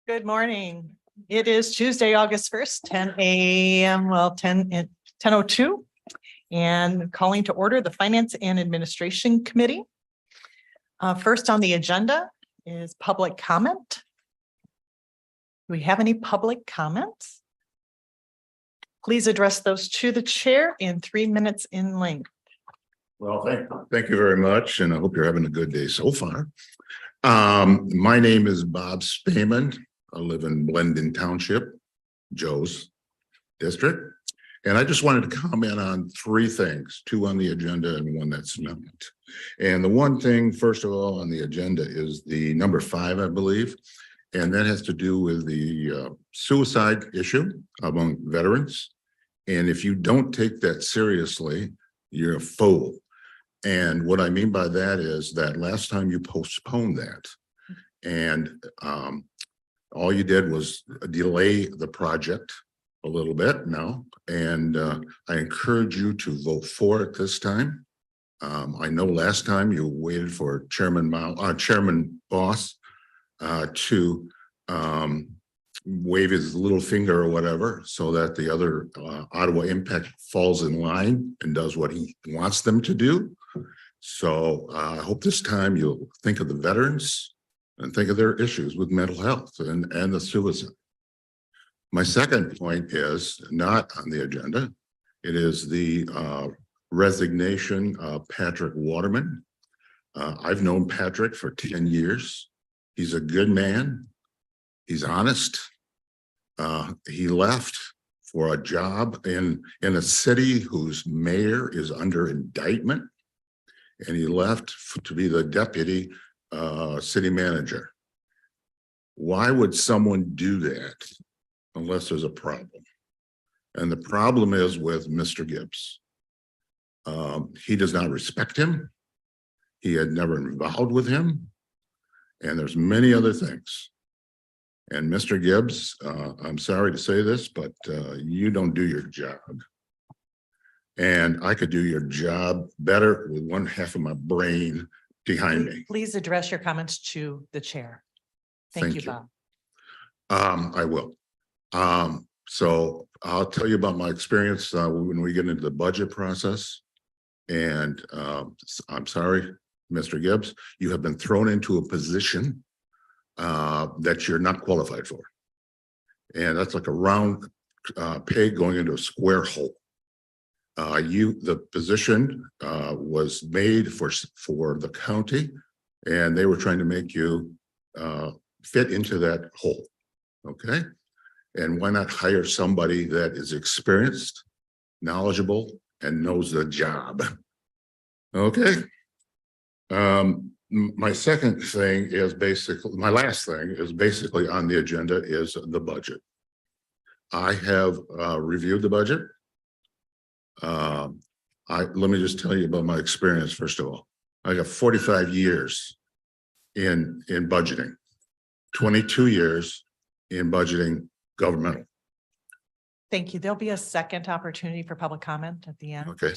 Good morning. It is Tuesday, August 1st, 10 a.m. Well, 10:02. And calling to order the Finance and Administration Committee. First on the agenda is public comment. Do we have any public comments? Please address those to the chair in 3 minutes in length. Well, thank you very much, and I hope you're having a good day so far. My name is Bob Spayman. I live in Blendon Township, Joe's district, and I just wanted to comment on three things, two on the agenda and one that's not. And the one thing, first of all, on the agenda is the number 5, I believe, and that has to do with the suicide issue among veterans. And if you don't take that seriously, you're a fool. And what I mean by that is that last time you postponed that, and all you did was delay the project a little bit now. And I encourage you to vote for it this time. I know last time you waited for Chairman Boss to wave his little finger or whatever, so that the other Ottawa Impact falls in line and does what he wants them to do. So I hope this time you'll think of the veterans and think of their issues with mental health and the suicide. My second point is not on the agenda. It is the resignation of Patrick Waterman. I've known Patrick for 10 years. He's a good man. He's honest. He left for a job in a city whose mayor is under indictment, and he left to be the deputy city manager. Why would someone do that unless there's a problem? And the problem is with Mr. Gibbs. He does not respect him. He had never involved with him. And there's many other things. And Mr. Gibbs, I'm sorry to say this, but you don't do your job. And I could do your job better with one half of my brain behind me. Please address your comments to the chair. Thank you, Bob. I will. So I'll tell you about my experience when we get into the budget process. And I'm sorry, Mr. Gibbs, you have been thrown into a position that you're not qualified for. And that's like a round peg going into a square hole. The position was made for the county, and they were trying to make you fit into that hole. Okay. And why not hire somebody that is experienced, knowledgeable, and knows the job? Okay. My second thing is my last thing is basically on the agenda is the budget. I have reviewed the budget. Let me just tell you about my experience. First of all, I got 45 years in budgeting, 22 years in budgeting governmental. Thank you. There'll be a second opportunity for public comment at the end. Okay.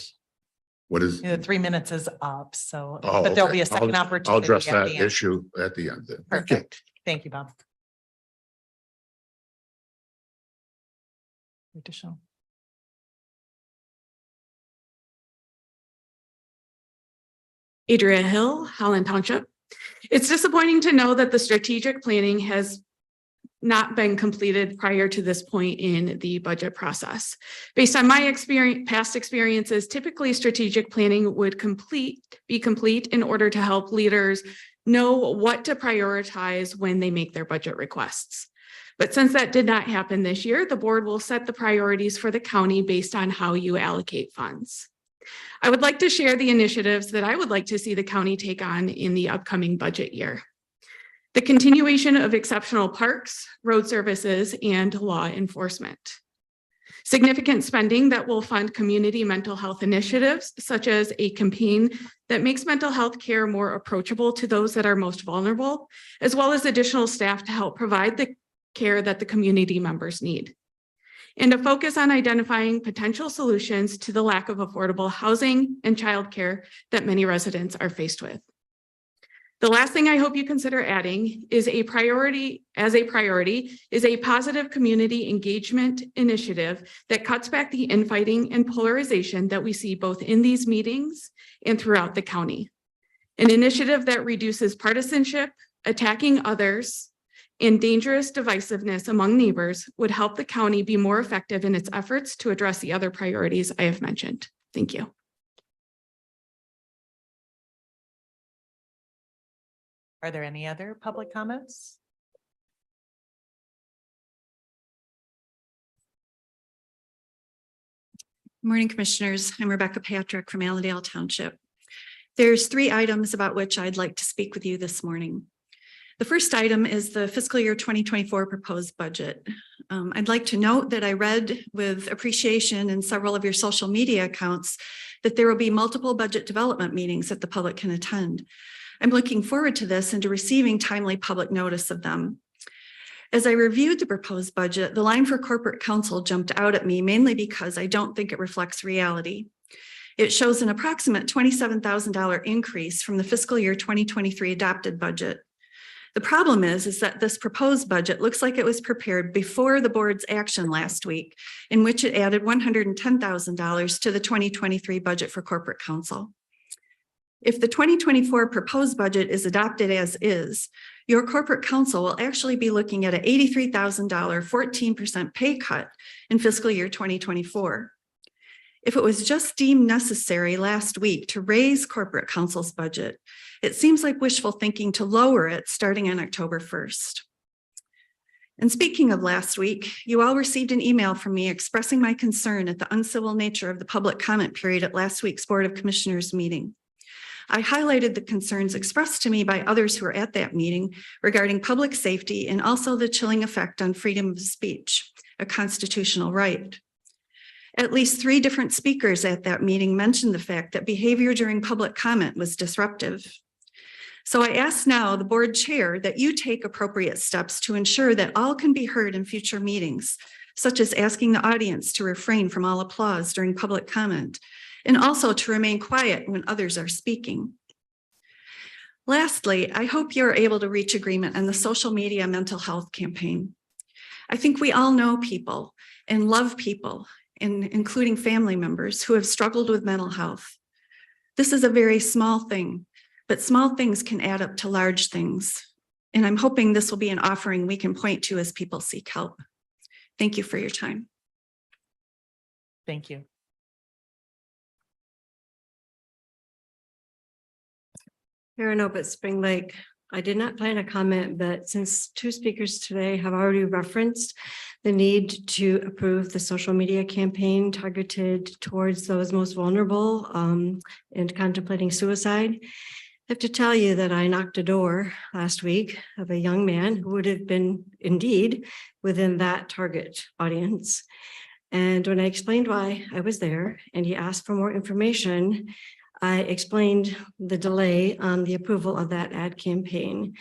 What is 3 minutes is up, so but there'll be a second opportunity. I'll address that issue at the end then. Perfect. Thank you, Bob. Additional. Adria Hill, Holland Township. It's disappointing to know that the strategic planning has not been completed prior to this point in the budget process. Based on my past experiences, typically strategic planning would be complete in order to help leaders know what to prioritize when they make their budget requests. But since that did not happen this year, the board will set the priorities for the county based on how you allocate funds. I would like to share the initiatives that I would like to see the county take on in the upcoming budget year. The continuation of exceptional parks, road services, and law enforcement. Significant spending that will fund community mental health initiatives, such as a campaign that makes mental health care more approachable to those that are most vulnerable, as well as additional staff to help provide the care that the community members need. And a focus on identifying potential solutions to the lack of affordable housing and childcare that many residents are faced with. The last thing I hope you consider adding is a priority is a positive community engagement initiative that cuts back the infighting and polarization that we see both in these meetings and throughout the county. An initiative that reduces partisanship, attacking others, and dangerous divisiveness among neighbors would help the county be more effective in its efforts to address the other priorities I have mentioned. Thank you. Are there any other public comments? Morning, Commissioners. I'm Rebecca Patrick from Allendale Township. There's 3 items about which I'd like to speak with you this morning. The first item is the fiscal year 2024 proposed budget. I'd like to note that I read with appreciation in several of your social media accounts that there will be multiple budget development meetings that the public can attend. I'm looking forward to this and to receiving timely public notice of them. As I reviewed the proposed budget, the line for corporate counsel jumped out at me mainly because I don't think it reflects reality. It shows an approximate $27,000 increase from the fiscal year 2023 adopted budget. The problem is that this proposed budget looks like it was prepared before the board's action last week, in which it added $110,000 to the 2023 budget for corporate counsel. If the 2024 proposed budget is adopted as is, your corporate counsel will actually be looking at an $83,000 14% pay cut in fiscal year 2024. If it was just deemed necessary last week to raise corporate counsel's budget, it seems like wishful thinking to lower it starting on October 1st. And speaking of last week, you all received an email from me expressing my concern at the uncivil nature of the public comment period at last week's Board of Commissioners meeting. I highlighted the concerns expressed to me by others who were at that meeting regarding public safety and also the chilling effect on freedom of speech, a constitutional right. At least 3 different speakers at that meeting mentioned the fact that behavior during public comment was disruptive. So I ask now the board chair that you take appropriate steps to ensure that all can be heard in future meetings, such as asking the audience to refrain from all applause during public comment, and also to remain quiet when others are speaking. Lastly, I hope you are able to reach agreement on the social media mental health campaign. I think we all know people and love people, including family members who have struggled with mental health. This is a very small thing, but small things can add up to large things. And I'm hoping this will be an offering we can point to as people seek help. Thank you for your time. Thank you. Karen Ope at Spring Lake. I did not plan a comment, but since 2 speakers today have already referenced the need to approve the social media campaign targeted towards those most vulnerable and contemplating suicide, I have to tell you that I knocked a door last week of a young man who would have been indeed within that target audience. And when I explained why I was there and he asked for more information, I explained the delay on the approval of that ad campaign.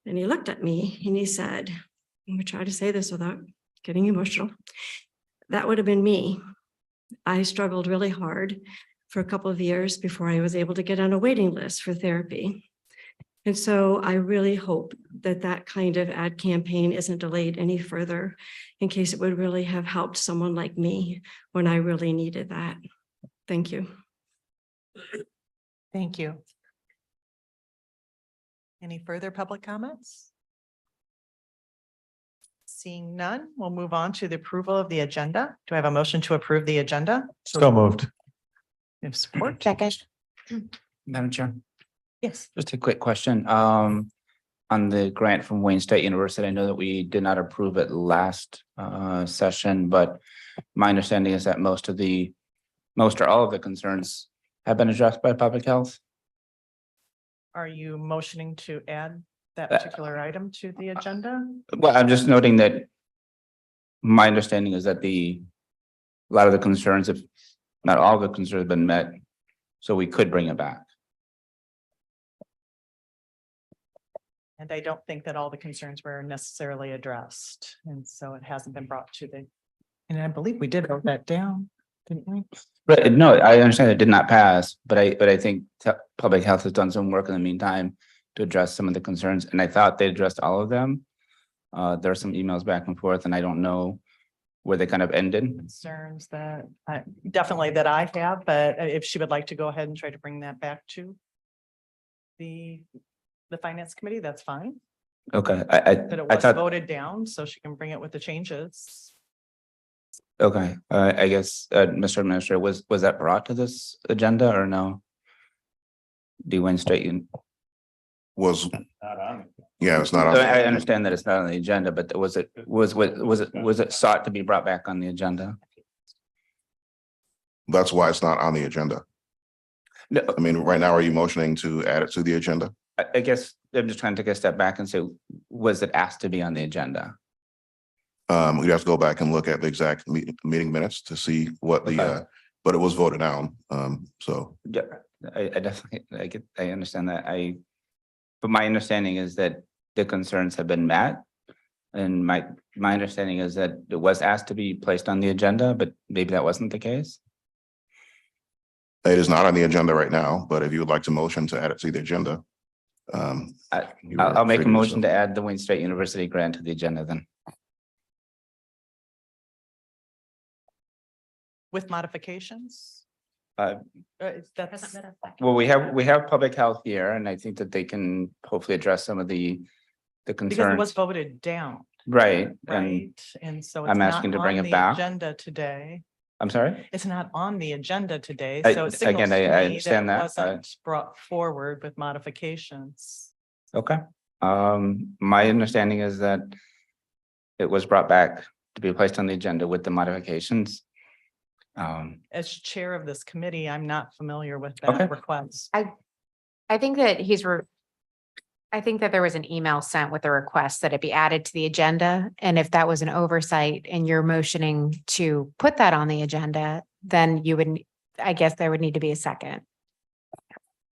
And he looked at me and he said, I'm gonna try to say this without getting emotional. That would have been me. I struggled really hard for a couple of years before I was able to get on a waiting list for therapy. And so I really hope that that kind of ad campaign isn't delayed any further in case it would really have helped someone like me when I really needed that. Thank you. Thank you. Any further public comments? Seeing none, we'll move on to the approval of the agenda. Do I have a motion to approve the agenda? So moved. You have support? Second. Madam Chair, Yes. just a quick question. On the grant from Wayne State University, I know that we did not approve it last session, but my understanding is that most or all of the concerns have been addressed by public health. Are you motioning to add that particular item to the agenda? Well, I'm just noting that my understanding is that a lot of the concerns, if not all the concerns, have been met, so we could bring it back. And I don't think that all the concerns were necessarily addressed. And so it hasn't been brought to the, and I believe we did vote that down, didn't we? But no, I understand it did not pass, but I think public health has done some work in the meantime to address some of the concerns, and I thought they addressed all of them. There are some emails back and forth, and I don't know where they kind of ended. Concerns that definitely that I have, but if she would like to go ahead and try to bring that back to the finance committee, that's fine. Okay, But it I was thought, voted down, so she can bring it with the changes. okay, I guess, Mr. Administrator, was that brought to this agenda or no? The Wayne State, Was. Yeah, it's not. on- I understand that it's not on the agenda, but was it sought to be brought back on the agenda? That's why it's not on the agenda. No, I mean, right now, are you motioning to add it to the agenda? I guess I'm just trying to take a step back and say, was it asked to be on the agenda? We'd have to go back and look at the exact meeting minutes to see what the, Okay. but it was voted down. So Yeah, I definitely, I understand that. But my understanding is that the concerns have been met. And my understanding is that it was asked to be placed on the agenda, but maybe that wasn't the case. it is not on the agenda right now, but if you would like to motion to add it to the agenda. I'll make a motion to add the Wayne State University grant to the agenda then. With modifications? Uh, That's, Well, we have public health here, and I think that they can hopefully address some of the because it was concerns. voted down, Right, and right? And so it's I'm not asking to bring on it the back. agenda today. I'm sorry. It's not on the agenda today, I- so it signals again, to I me understand that it that, wasn't brought forward with modifications. Okay. My understanding is that it was brought back to be placed on the agenda with the modifications. As chair of this committee, I'm not familiar with Okay. that request. I think that I think that there was an email sent with a request that it be added to the agenda. And if that was an oversight and you're motioning to put that on the agenda, then you would, I guess there would need to be a second.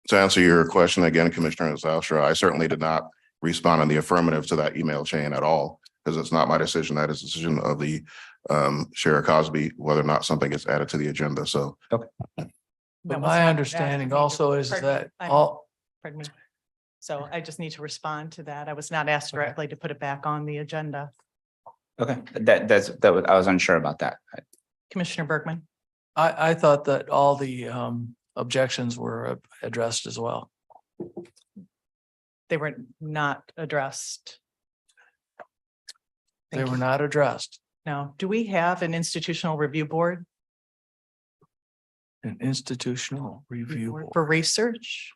To answer your question again, Commissioner Zalstra, I certainly did not respond in the affirmative to that email chain at all, because it's not my decision. That is the decision of the Sheriff Cosby, whether or not something gets added to the agenda. So That But was my not understanding asked of me. also is Pardon me, that I'm- all, Pardon me. So I just need to respond to that. I was not asked directly to put it back on the agenda. Okay, that was, I was unsure about that. Commissioner Bergman? I thought that all the objections were addressed as well. They were not addressed. They Thank were you. not addressed. Now, do we have an institutional review board An institutional review board. for research?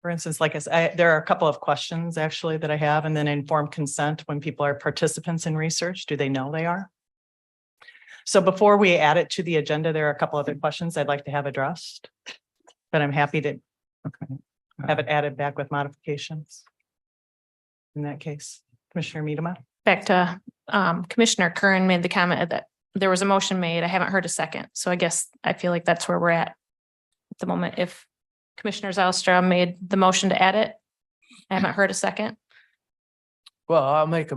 For instance, like I said, there are a couple of questions actually that I have, and then informed consent when people are participants in research, do they know they are? So before we add it to the agenda, there are a couple other questions I'd like to have addressed. But I'm happy to have it added back with modifications. In that case, Commissioner Miedema? Back to Commissioner Curran made the comment that there was a motion made. I haven't heard a second. So I guess I feel like that's where we're at the moment. If Commissioner Zylstra made the motion to add it, I haven't heard a second. Well, I'll make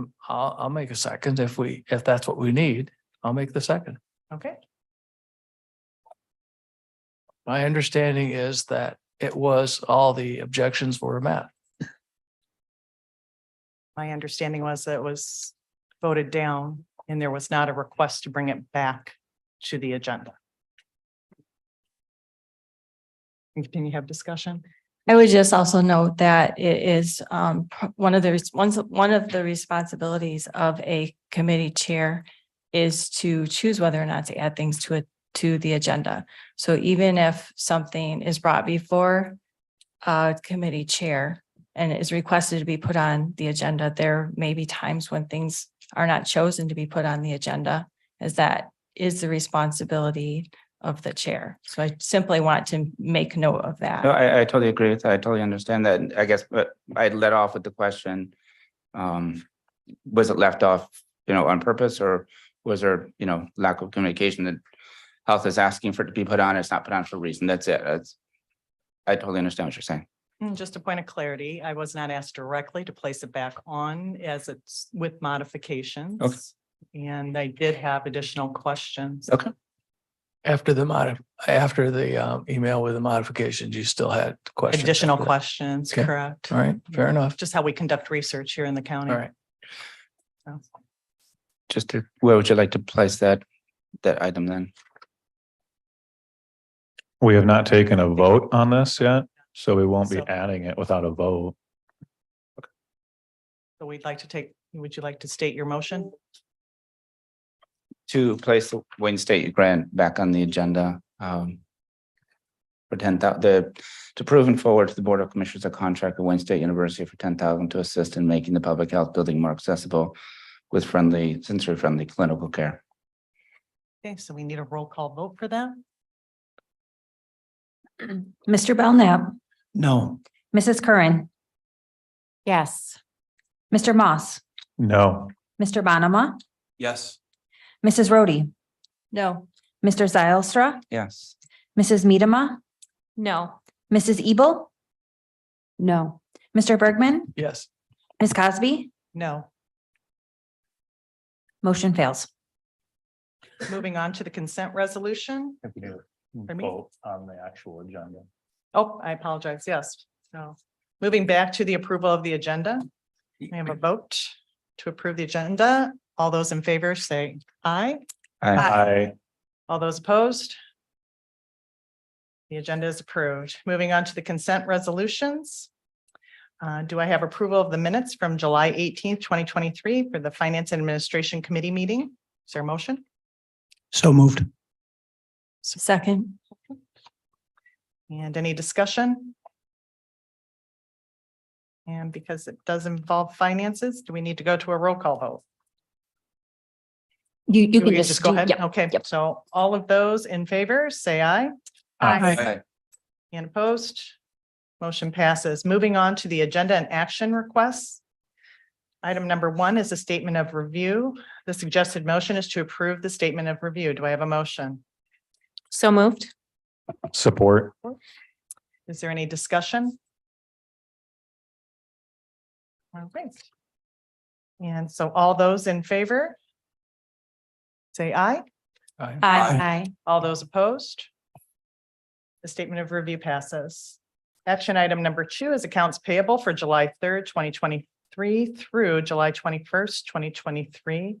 a second if that's what we need. I'll make the second. Okay, My understanding is that it was, all the objections were met. my understanding was that it was voted down and there was not a request to bring it back to the agenda. Can you have discussion? I would just also note that it is one of the responsibilities of a committee chair is to choose whether or not to add things to the agenda. So even if something is brought before a committee chair and is requested to be put on the agenda, there may be times when things are not chosen to be put on the agenda, as that is the responsibility of the chair. So I simply want to make note of that. No, I totally agree with that. I totally understand that. I guess, but I led off with the question. Was it left off, on purpose, or was there, lack of communication that health is asking for it to be put on? It's not put on for a reason. That's it. I totally understand what you're saying. Just a point of clarity, I was not asked directly to place it back on as it's with modifications. Okay. And I did have additional questions. Okay. After the email with the modifications, you still had questions. Additional after that. questions, Okay. correct? All right, fair enough. Just how we conduct research here in the county. All right. Where would you like to place that item then? We have not taken a vote on this yet, so we won't be So- adding it without a vote. So would you like to state your motion? To place the Wayne State grant back on the agenda. For to prove and forward to the Board of Commissioners a contract with Wayne State University for 10,000 to assist in making the public health building more accessible with sensory-friendly clinical care. Okay, so we need a roll call vote for that. Mr. Belknap, No. Mrs. Curran, Yes. Mr. Moss, No, Mr. Bonema, Yes. Mrs. Rhodey. No. Mr. Zylstra, Yes. Mrs. Medema, No. Mrs. Ebel, No. Mr. Bergman, Yes. Ms. Cosby, No. motion fails. Moving on to the consent resolution. me? vote on the actual agenda. Oh, I apologize. Yes. So moving back to the approval of the agenda. We have a vote to approve the agenda. All those in favor say aye. I, All those opposed? The agenda is approved. Moving on to the consent resolutions. Do I have approval of the minutes from July 18th, 2023 for the Finance and Administration Committee meeting? Is there a motion? So moved. Second. And any discussion? And because it does involve finances, do we need to go to a roll call vote? You Do can we just go do- ahead? yep, Okay, yep. so all of those in favor, say aye. Aye. And opposed? Motion passes. Moving on to the agenda and action requests. Item number 1 is a statement of review. The suggested motion is to approve the statement of review. Do I have a motion? So moved. support. Is there any discussion? All right. And so all those in favor? Say aye. Aye. Aye. All those opposed? The statement of review passes. Action item number 2 is accounts payable for July 3rd, 2023 through July 21st, 2023.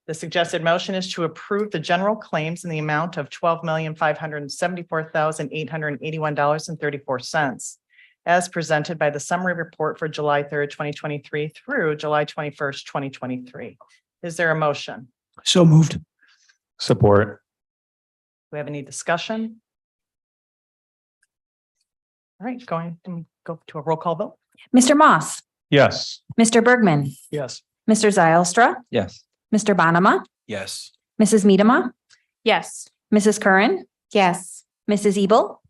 The suggested motion is to approve the general claims in the amount of $12,574,881.34 as presented by the summary report for July 3rd, 2023 through July 21st, 2023. Is there a motion? So moved. Support. Do we have any discussion? All right, go to a roll call vote. Mr. Moss, Yes, Mr. Bergman, Yes. Mr. Zylstra, Yes. Mr. Bonema, Yes. Mrs. Medema, Yes. Mrs. Curran, Yes. Mrs. Ebel,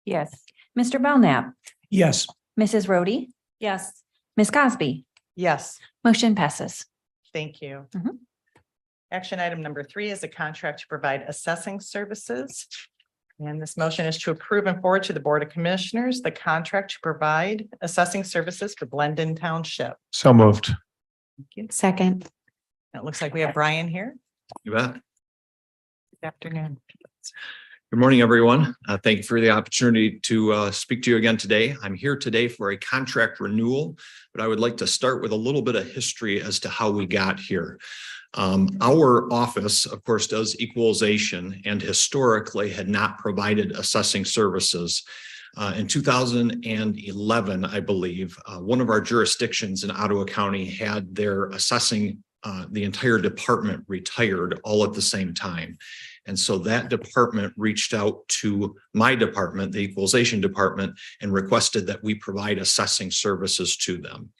Yes. Mr. Belknap, Yes. Mrs. Rhodey. Yes. Ms. Cosby, Yes, motion passes. thank you. Mhm. Action item number 3 is a contract to provide assessing services. And this motion is to approve and forward to the Board of Commissioners the contract to provide assessing services for Blendon Township. so moved. Second. It looks like we have Brian here. You bet. Good afternoon. Good morning, everyone. Thank you for the opportunity to speak to you again today. I'm here today for a contract renewal, but I would like to start with a little bit of history as to how we got here. Our office, of course, does equalization and historically had not provided assessing services. In 2011, I believe, one of our jurisdictions in Ottawa County had their assessing, the entire department retired all at the same time. And so that department reached out to my department, the equalization department, and requested that we provide assessing services to them.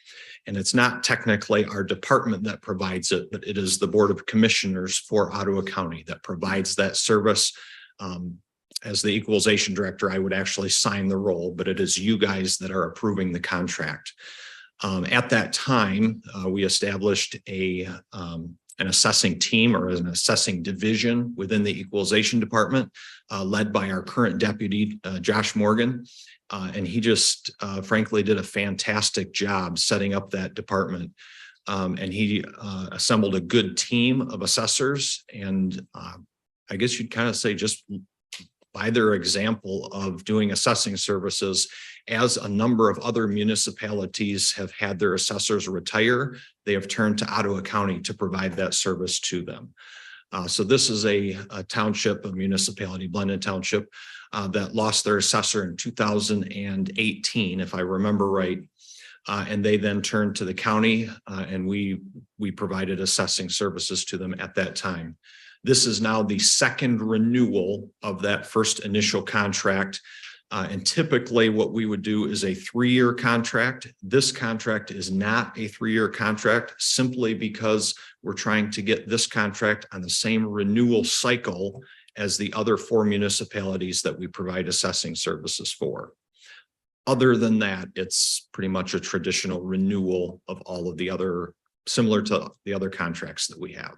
And it's not technically our department that provides it, but it is the Board of Commissioners for Ottawa County that provides that service. As the equalization director, I would actually sign the role, but it is you guys that are approving the contract. At that time, we established an assessing team or an assessing division within the equalization department, led by our current deputy, Josh Morgan. And he just frankly did a fantastic job setting up that department. And he assembled a good team of assessors and I guess you'd kind of say just by their example of doing assessing services, as a number of other municipalities have had their assessors retire, they have turned to Ottawa County to provide that service to them. So this is a township, a municipality, Blendon Township, that lost their assessor in 2018, if I remember right. And they then turned to the county and we provided assessing services to them at that time. This is now the second renewal of that first initial contract. And typically what we would do is a 3-year contract. This contract is not a 3-year contract simply because we're trying to get this contract on the same renewal cycle as the other 4 municipalities that we provide assessing services for. Other than that, it's pretty much a traditional renewal of all of the other, similar to the other contracts that we have.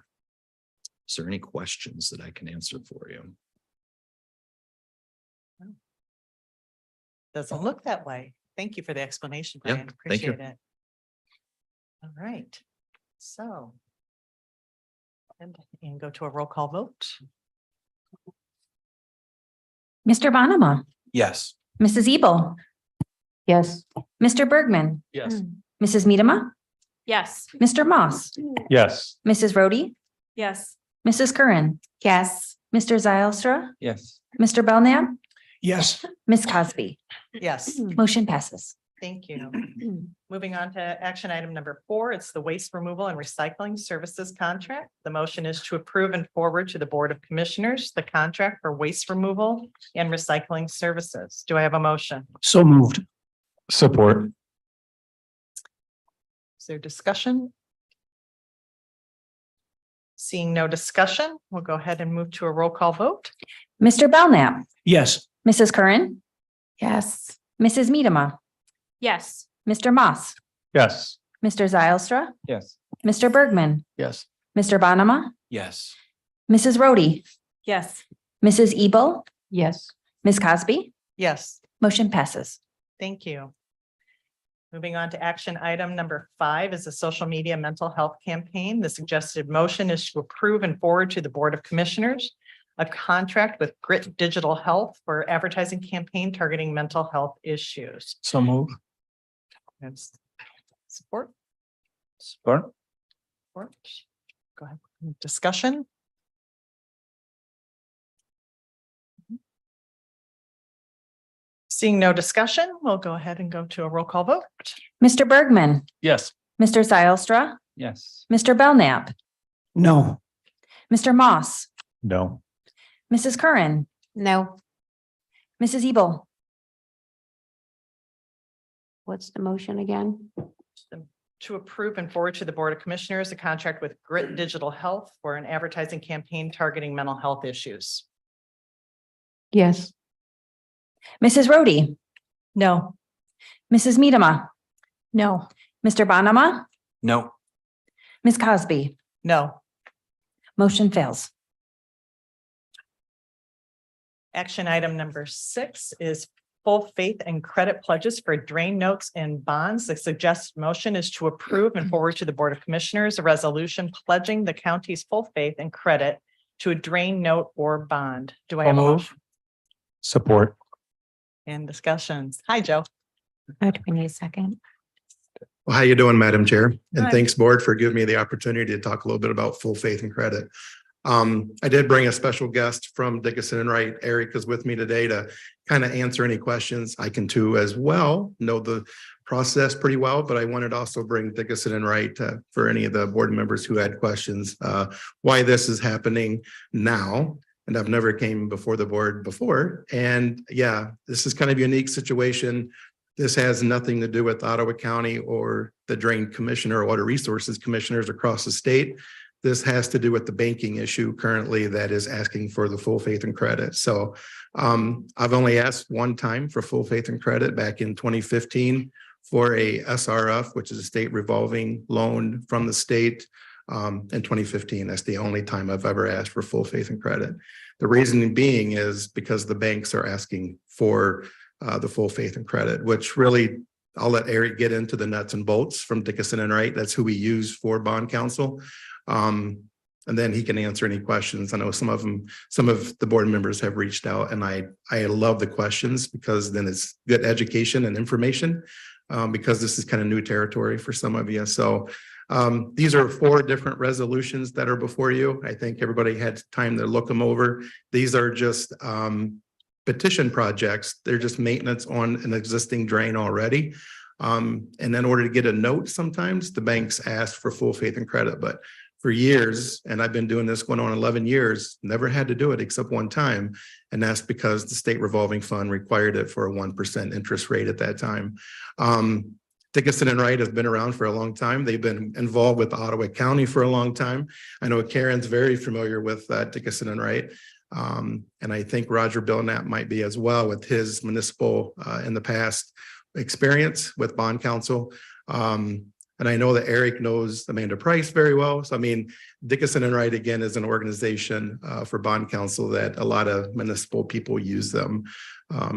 Is there any questions that I can answer for you? Doesn't look that way. Thank you for the explanation, Yeah, Brian. thank you. Appreciate it. All right, so. And go to a roll call vote. Mr. Bonema, Yes. Mrs. Ebel, Yes. Mr. Bergman, Yes. Mrs. Miedema, Yes. Mr. Moss, yes, Mrs. Rhodey, Yes. Mrs. Curran, Yes. Mr. Zylstra, Yes. Mr. Belknap, Yes. Ms. Cosby. Yes, Motion passes. thank you. Moving on to action item number 4, it's the waste removal and recycling services contract. The motion is to approve and forward to the Board of Commissioners the contract for waste removal and recycling services. Do I have a motion? So moved. support, Is there discussion? Seeing no discussion, we'll go ahead and move to a roll call vote. Mr. Belknap, Yes. Mrs. Curran, Yes. Mrs. Miedema, Yes. Mr. Moss, yes, Mr. Zylstra, Yes. Mr. Bergman, Yes. Mr. Bonema, Yes. Mrs. Rhodey, Yes. Mrs. Ebel, Yes. Ms. Cosby. Yes, Motion passes. thank you. Moving on to action item number 5 is a social media mental health campaign. The suggested motion is to approve and forward to the Board of Commissioners a contract with Grit Digital Health for advertising campaign targeting mental health issues. So moved. Yes. Support? Support. Support. Go ahead. Discussion? Seeing no discussion, we'll go ahead and go to a roll call vote. Mr. Bergman, Yes. Mr. Zylstra, Yes. Mr. Belknap, No. Mr. Moss, no, Mrs. Curran, No. Mrs. Ebel, What's the motion again? To approve and forward to the Board of Commissioners a contract with Grit Digital Health for an advertising campaign targeting mental health issues. Yes. Mrs. Rhodey, No. Mrs. Miedema, No. Mr. Bonema, No. Ms. Cosby. No. Motion fails. Action item number 6 is full faith and credit pledges for drain notes and bonds. The suggested motion is to approve and forward to the Board of Commissioners a resolution pledging the county's full faith and credit to a drain note or bond. Do I have a motion? support, And discussions? Hi, Joe. Oh, do we need a second? Well, how you doing, Madam Chair? And Hi. thanks, Board, for giving me the opportunity to talk a little bit about full faith and credit. I did bring a special guest from Dickinson and Wright. Eric is with me today to kind of answer any questions. I can too as well, know the process pretty well, but I wanted to also bring Dickinson and Wright for any of the board members who had questions, why this is happening now. And I've never came before the board before. And yeah, this is kind of a unique situation. This has nothing to do with Ottawa County or the Drain Commissioner or Water Resources Commissioners across the state. This has to do with the banking issue currently that is asking for the full faith and credit. So I've only asked one time for full faith and credit back in 2015 for a SRF, which is a state revolving loan from the state in 2015. That's the only time I've ever asked for full faith and credit. The reason being is because the banks are asking for the full faith and credit, which really, I'll let Eric get into the nuts and bolts from Dickinson and Wright. That's who we use for bond counsel. And then he can answer any questions. I know some of the board members have reached out, and I love the questions because then it's good education and information. Because this is kind of new territory for some of you. So these are 4 different resolutions that are before you. I think everybody had time to look them over. These are just petition projects. They're just maintenance on an existing drain already. And in order to get a note, sometimes the banks ask for full faith and credit, but for years, and I've been doing this going on 11 years, never had to do it except one time. And that's because the state revolving fund required it for a 1% interest rate at that time. Dickinson and Wright have been around for a long time. They've been involved with Ottawa County for a long time. I know Karen's very familiar with Dickinson and Wright. And I think Roger Belknap might be as well with his municipal in the past experience with bond counsel. And I know that Eric knows Amanda Price very well. So, I mean, Dickinson and Wright, again, is an organization for bond counsel that a lot of municipal people use them.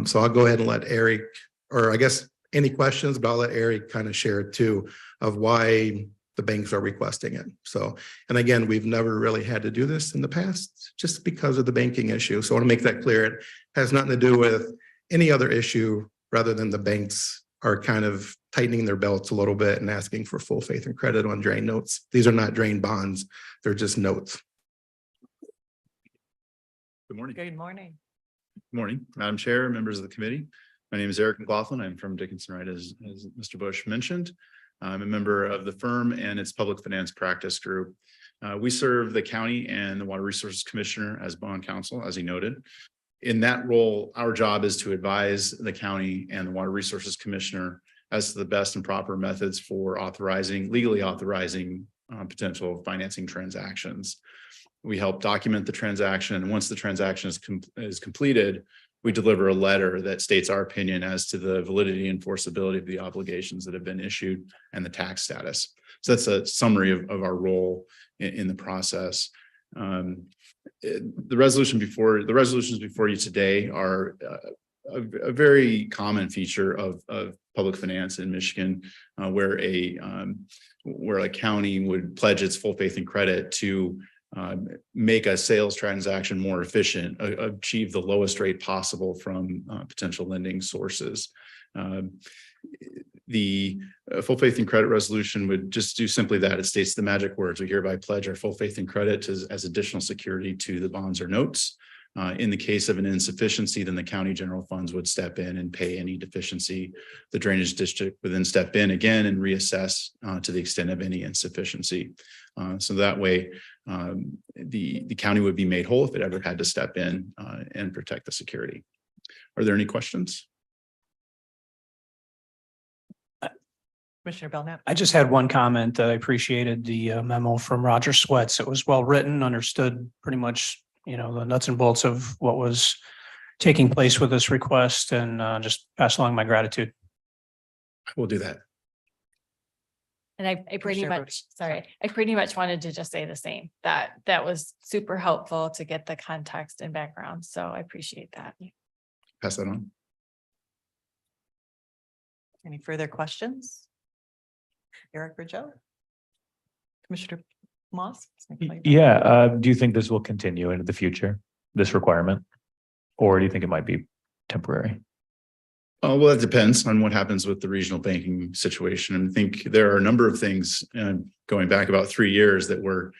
So I'll go ahead and let Eric, or I guess any questions, but I'll let Eric kind of share it too, of why the banks are requesting it. So, and again, we've never really had to do this in the past just because of the banking issue. So I want to make that clear. It has nothing to do with any other issue rather than the banks are kind of tightening their belts a little bit and asking for full faith and credit on drain notes. These are not drain bonds. They're just notes. Good morning. Good morning. Good morning, Madam Chair, members of the committee. My name is Eric McLaughlin. I'm from Dickinson Wright, as Mr. Bush mentioned. I'm a member of the firm and its public finance practice group. We serve the county and the Water Resources Commissioner as bond counsel, as he noted. In that role, our job is to advise the county and the Water Resources Commissioner as to the best and proper methods for legally authorizing potential financing transactions. We help document the transaction, and once the transaction is completed, we deliver a letter that states our opinion as to the validity and enforceability of the obligations that have been issued and the tax status. So that's a summary of our role in the process. The resolutions before you today are a very common feature of public finance in Michigan, where a county would pledge its full faith and credit to make a sales transaction more efficient, achieve the lowest rate possible from potential lending sources. The full faith and credit resolution would just do simply that. It states the magic words: we hereby pledge our full faith and credit as additional security to the bonds or notes. In the case of an insufficiency, then the county general funds would step in and pay any deficiency. The drainage district would then step in again and reassess to the extent of any insufficiency. So that way, the county would be made whole if it ever had to step in and protect the security. Are there any questions? Commissioner Belknap. I just had one comment. I appreciated the memo from Roger Sweats. It was well written, understood pretty much, the nuts and bolts of what was taking place with this request, and just pass along my gratitude. We'll do that. And I pretty Commissioner much, I pretty much wanted to just say the same, that was super helpful to get the context and background. So I appreciate that. Pass that on. Any further questions? Eric or Joe? Commissioner Moss? Yeah, do you think this will continue into the future, this requirement? Or do you think it might be temporary? Well, that depends on what happens with the regional banking situation. I think there are a number of things going back about 3 years that were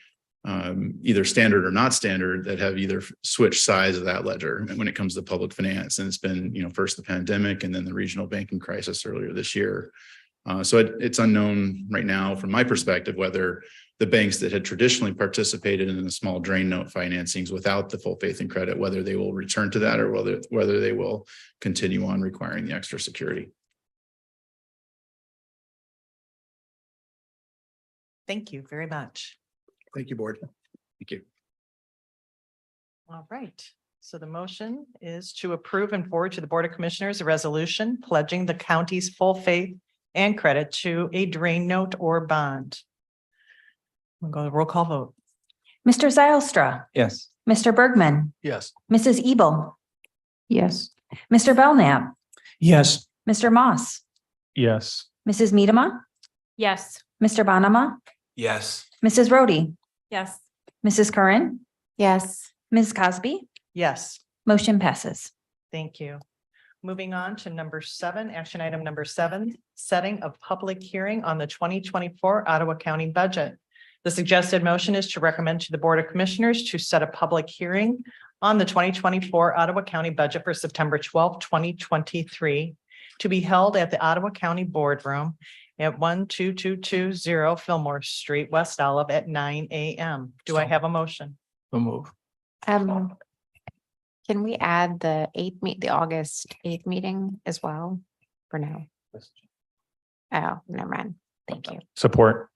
either standard or not standard that have either switched sides of that ledger when it comes to public finance. And it's been, first the pandemic and then the regional banking crisis earlier this year. So it's unknown right now from my perspective whether the banks that had traditionally participated in the small drain note financings without the full faith and credit, whether they will return to that or whether they will continue on requiring the extra security. Thank you very much. Thank you, board. Thank you. All right. So the motion is to approve and forward to the Board of Commissioners a resolution pledging the county's full faith and credit to a drain note or bond. We'll go to roll call vote. Mr. Zylstra, Yes. Mr. Bergman, Yes. Mrs. Ebel, Yes. Mr. Belknap, Yes. Mr. Moss, Yes. Mrs. Miedema, Yes. Mr. Bonema, Yes. Mrs. Rhodey. Yes. Mrs. Curran, Yes. Ms. Cosby, Yes. motion passes. Thank you. Moving on to number 7, action item number 7, setting of public hearing on the 2024 Ottawa County budget. The suggested motion is to recommend to the Board of Commissioners to set a public hearing on the 2024 Ottawa County budget for September 12, 2023, to be held at the Ottawa County Boardroom at 12220 Fillmore Street, West Olive at 9 a.m. Do I have a motion? So move. Can we add the August 8th meeting as well? For now? Oh, never mind. Thank you. Support.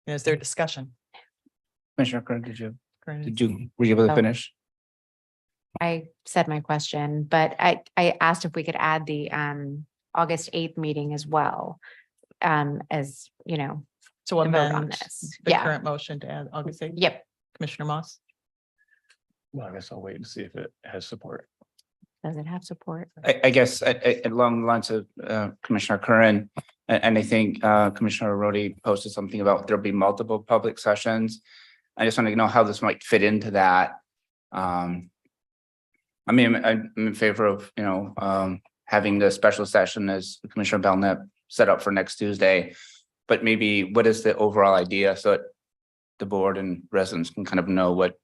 Is there discussion? Commissioner Kern, were you able to Oh. finish? I said my question, but I asked if we could add the August 8th meeting as well. As you know, To and vote on amend this. the Yeah. current motion to add August 8th? Yep. Commissioner Moss? Well, I guess I'll wait and see if it has support. Does it have support? I guess along the lines of Commissioner Curran, and I think Commissioner Rhodey posted something about there'll be multiple public sessions. I just want to know how this might fit into that. I mean, I'm in favor of, having the special session as Commissioner Belknap set up for next Tuesday. But maybe what is the overall idea so that the board and residents can kind of know what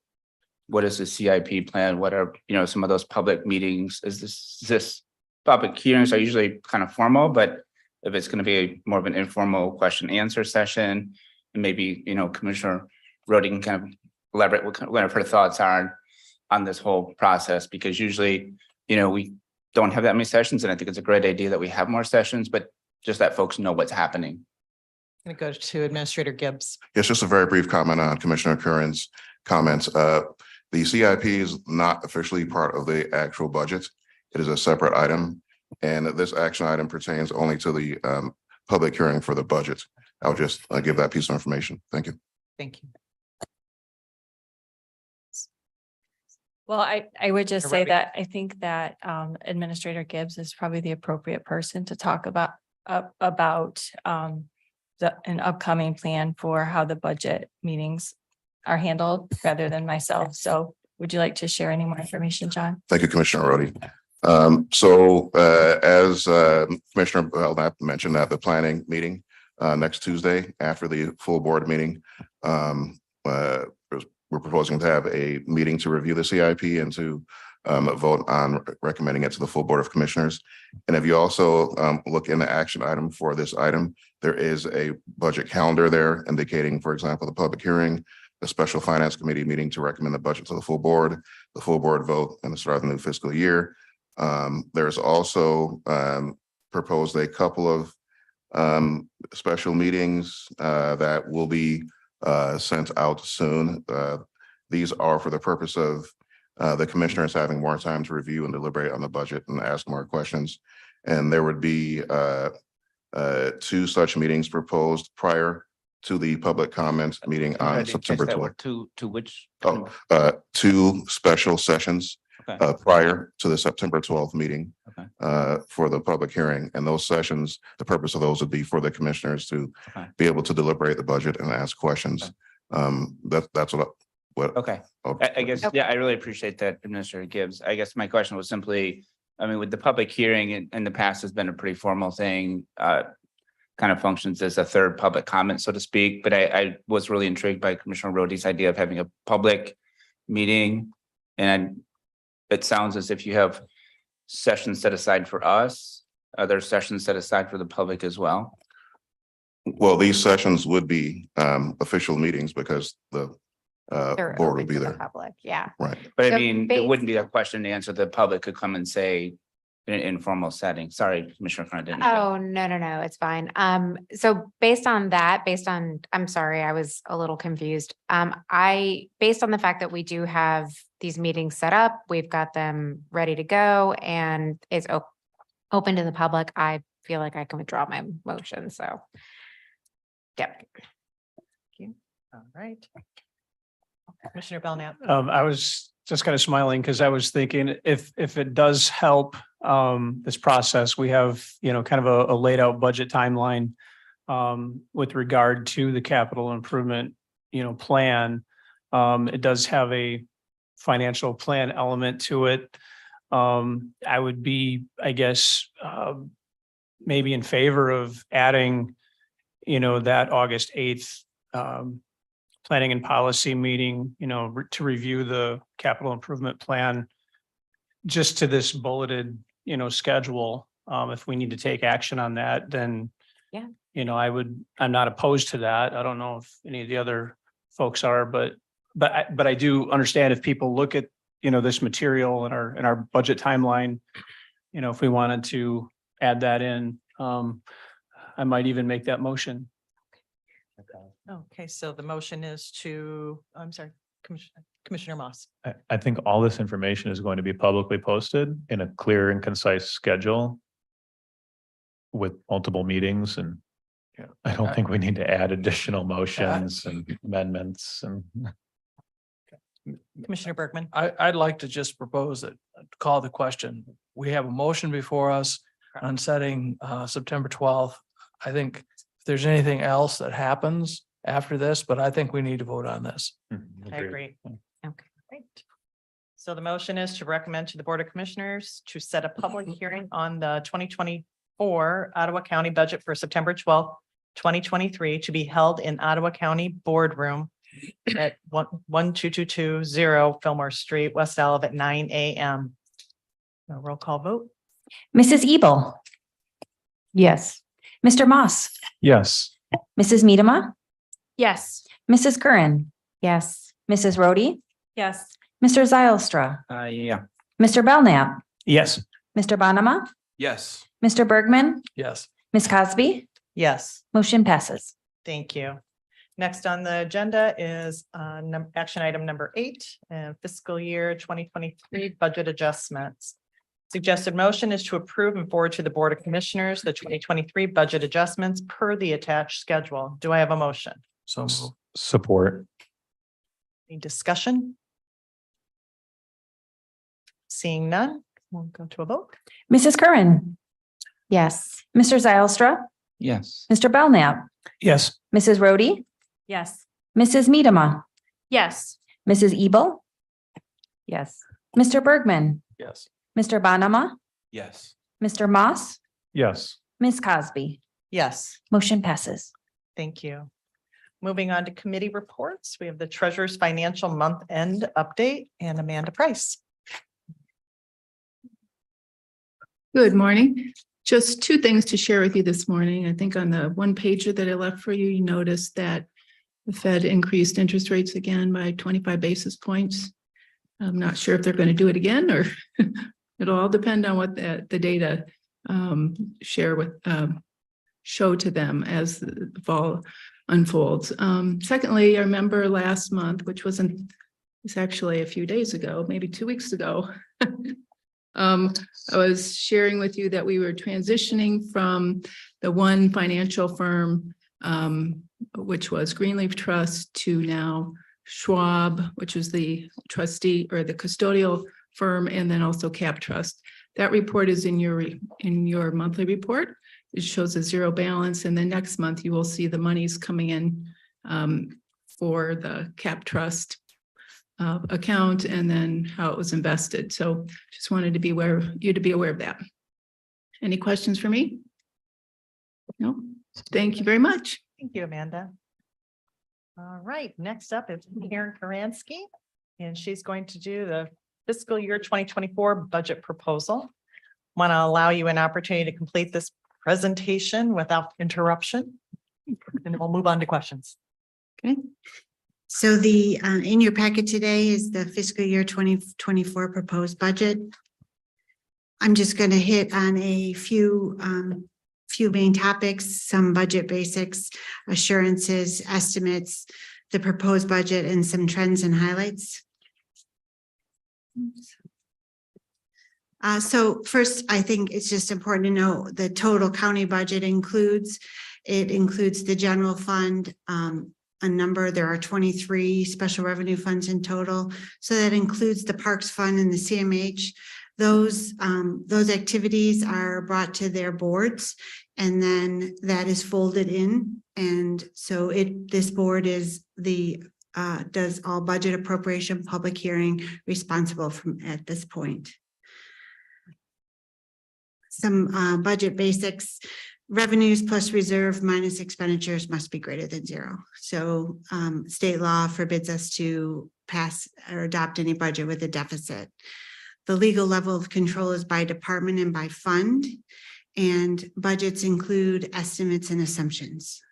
is the CIP plan? What are, some of those public meetings? Is this public hearings are usually kind of formal, but if it's going to be more of an informal question answer session, and maybe, Commissioner Rhodey can kind of elaborate what her thoughts are on this whole process, because usually, we don't have that many sessions, and I think it's a great idea that we have more sessions, but just that folks know what's happening. I'm going to go to Administrator Gibbs. Yes, just a very brief comment on Commissioner Curran's comments. The CIP is not officially part of the actual budget. It is a separate item. And this action item pertains only to the public hearing for the budget. I'll just give that piece of information. Thank you. Thank you. Well, I would just say Ready. that I think that Administrator Gibbs is probably the appropriate person to talk about an upcoming plan for how the budget meetings are handled rather than myself. So would you like to share any more information, John? Thank you, Commissioner Rhodey. As Commissioner Belknap mentioned at the planning meeting next Tuesday after the full board meeting, we're proposing to have a meeting to review the CIP and to vote on recommending it to the full Board of Commissioners. And if you also look in the action item for this item, there is a budget calendar there indicating, for example, the public hearing, the special finance committee meeting to recommend the budget to the full board vote, and the start of the new fiscal year. There's also proposed a couple of special meetings that will be sent out soon. These are for the purpose of the commissioners having more time to review and deliberate on the budget and ask more questions. And there would be 2 such meetings proposed prior to the public comments meeting on September 12th. To which? 2 special sessions Okay. prior to the September 12th meeting Okay. for the public hearing. And those sessions, the purpose of those would be for the commissioners to Okay. be able to deliberate the budget and ask questions. That's what. Okay. I guess, yeah, I really appreciate that, Administrator Gibbs. I guess my question was simply, I mean, with the public hearing in the past has been a pretty formal thing, kind of functions as a third public comment, so to speak. But I was really intrigued by Commissioner Rhodey's idea of having a public meeting. And it sounds as if you have sessions set aside for us. Are there sessions set aside for the public as well? Well, these sessions would be official meetings because the They're board open would be to the there. Public, yeah. Right. But I So mean, bas- it wouldn't be a question and answer. The public could come and say in an informal setting. Sorry, Commissioner Kern. Oh, no, it's fine. So based on that, I'm sorry, I was a little confused. Based on the fact that we do have these meetings set up, we've got them ready to go and it's open to the public, I feel like I can withdraw my motion, so. Yep. All right. Commissioner Belknap. I was just kind of smiling because I was thinking if it does help this process, we have, kind of a laid out budget timeline with regard to the capital improvement plan. It does have a financial plan element to it. I would be, I guess, maybe in favor of adding, that August 8th planning and policy meeting, to review the capital improvement plan just to this bulleted, schedule. If we need to take action on that, then Yeah. I'm not opposed to that. I don't know if any of the other folks are, but I do understand if people look at, this material in our budget timeline, if we wanted to add that in, I might even make that motion. Okay, so the motion is to, I'm sorry, Commissioner Moss. I think all this information is going to be publicly posted in a clear and concise schedule with multiple meetings, and Yeah. I don't think we need to add additional motions and amendments and. Commissioner Bergman. I'd like to just propose that, call the question. We have a motion before us on setting September 12th. I think if there's anything else that happens after this, but I think we need to vote on this. I agree. Okay. Great. So the motion is to recommend to the Board of Commissioners to set a public hearing on the 2024 Ottawa County budget for September 12th, 2023 to be held in Ottawa County Boardroom at 12220 Fillmore Street, West Olive at 9 a.m. Roll call vote. Mrs. Ebel, Yes. Mr. Moss, Yes. Mrs. Medema, Yes. Mrs. Curran, Yes. Mrs. Rhodey, Yes. Mr. Zylstra, Yeah. Mr. Belknap, Yes. Mr. Bonema, Yes. Mr. Bergman, Yes. Ms. Cosby, Yes, motion passes. thank you. Next on the agenda is action item number 8, fiscal year 2023 budget adjustments. Suggested motion is to approve and forward to the Board of Commissioners the 2023 budget adjustments per the attached schedule. Do I have a motion? So moved. Support. Any discussion? Seeing none, we'll go to a vote. Mrs. Curran, Yes. Mr. Zylstra, Yes. Mr. Belknap, Yes. Mrs. Rhodey, Yes. Mrs. Medema, Yes. Mrs. Ebel, Yes. Mr. Bergman, Yes. Mr. Bonema, Yes. Mr. Moss, Yes. Ms. Cosby, Yes, motion passes. thank you. Moving on to committee reports, we have the Treasurer's Financial Month End Update and Amanda Price. Good morning. Just two things to share with you this morning. I think on the one pager that I left for you, you noticed that the Fed increased interest rates again by 25 basis points. I'm not sure if they're going to do it again, or it'll all depend on what the data show to them as the fall unfolds. Secondly, I remember last month, which it's actually a few days ago, maybe 2 weeks ago. I was sharing with you that we were transitioning from the one financial firm, which was Greenleaf Trust, to now Schwab, which is the trustee or the custodial firm, and then also Cap Trust. That report is in your monthly report. It shows a zero balance, and then next month you will see the monies coming in for the Cap Trust account, and then how it was invested. So just wanted to be aware of that. Any questions for me? No, thank you very much. Thank you, Amanda. All right, next up is Karen Karansky, and she's going to do the fiscal year 2024 budget proposal. Want to allow you an opportunity to complete this presentation without interruption, and then we'll move on to questions. Okay. So in your packet today is the fiscal year 2024 proposed budget. I'm just going to hit on a few main topics, some budget basics, assurances, estimates, the proposed budget, and some trends and highlights. So first, I think it's just important to know the total county budget includes the general fund, there are 23 special revenue funds in total. So that includes the Parks Fund and the CMH, those activities are brought to their boards, and then that is folded in. And so this board is does all budget appropriation, public hearing responsible at this point. Some budget basics. Revenues plus reserve minus expenditures must be greater than zero. So state law forbids us to pass or adopt any budget with a deficit. The legal level of control is by department and by fund, and budgets include estimates and assumptions.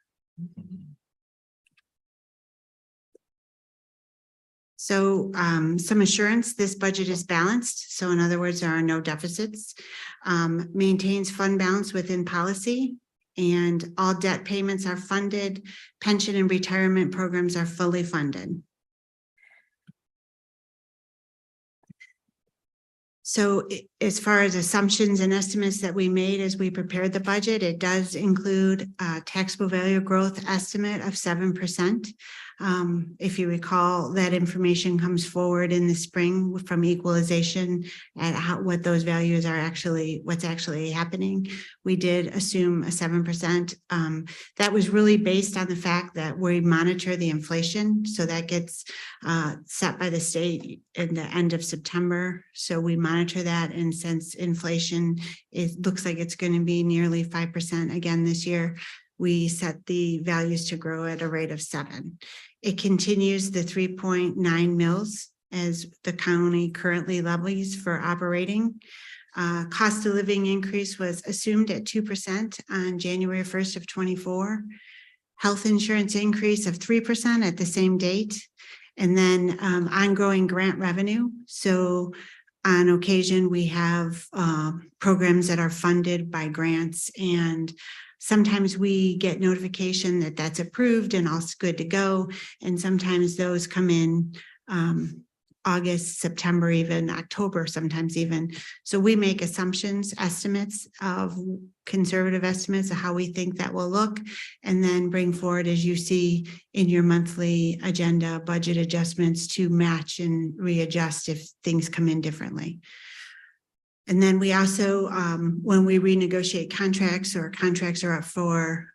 So some assurance, this budget is balanced. So in other words, there are no deficits, maintains fund balance within policy, and all debt payments are funded. Pension and retirement programs are fully funded. So as far as assumptions and estimates that we made as we prepared the budget, it does include a taxable value growth estimate of 7%. If you recall, that information comes forward in the spring from equalization at what those values are what's actually happening. We did assume a 7%. That was really based on the fact that we monitor the inflation. So that gets set by the state in the end of September. So we monitor that. And since inflation, it looks like it's going to be nearly 5% again this year, we set the values to grow at a rate of 7. It continues the 3.9 mils as the county currently levies for operating. Cost of living increase was assumed at 2% on January 1st of 24. Health insurance increase of 3% at the same date. And then ongoing grant revenue. So on occasion, we have programs that are funded by grants, and sometimes we get notification that that's approved and all's good to go. And sometimes those come in August, September, even October, sometimes even. So we make assumptions, estimates of conservative estimates of how we think that will look, and then bring forward, as you see in your monthly agenda, budget adjustments to match and readjust if things come in differently. And then we also, when we renegotiate contracts or contracts are up for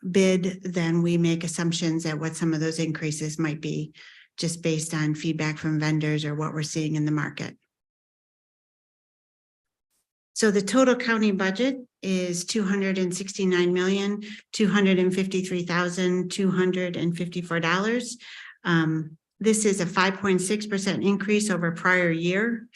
bid, then we make assumptions at what some of those increases might be, just based on feedback from vendors or what we're seeing in the market. So the total county budget is $269,253,254. This is a 5.6% increase over prior year.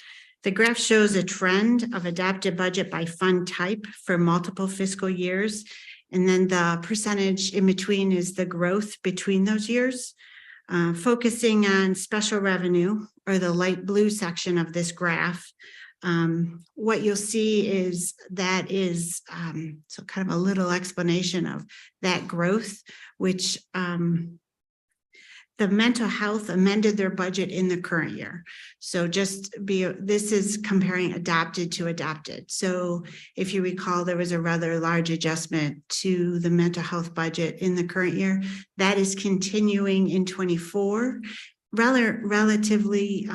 The graph shows a trend of adopted budget by fund type for multiple fiscal years. And then the percentage in between is the growth between those years. Focusing on special revenue, or the light blue section of this graph, what you'll see is that is so kind of a little explanation of that growth, which the mental health amended their budget in the current year. So this is comparing adopted to adopted. So if you recall, there was a rather large adjustment to the mental health budget in the current year. That is continuing in 24, relatively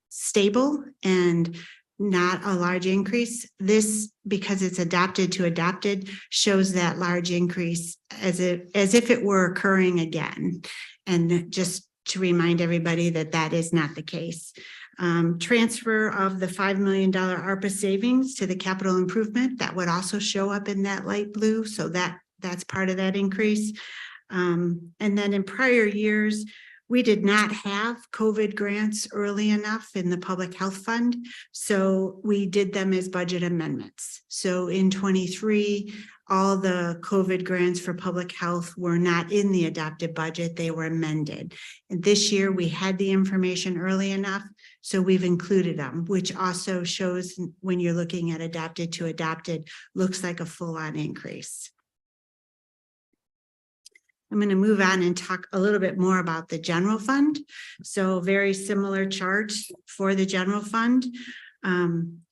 stable and not a large increase. This, because it's adopted to adopted, shows that large increase as if it were occurring again. And just to remind everybody that that is not the case. Transfer of the $5 million ARPA savings to the capital improvement, that would also show up in that light blue. So that's part of that increase. And then in prior years, we did not have COVID grants early enough in the public health fund. So we did them as budget amendments. So in 23, all the COVID grants for public health were not in the adopted budget, they were amended. And this year we had the information early enough, so we've included them, which also shows when you're looking at adopted to adopted, looks like a full-on increase. I'm going to move on and talk a little bit more about the general fund. So very similar chart for the general fund.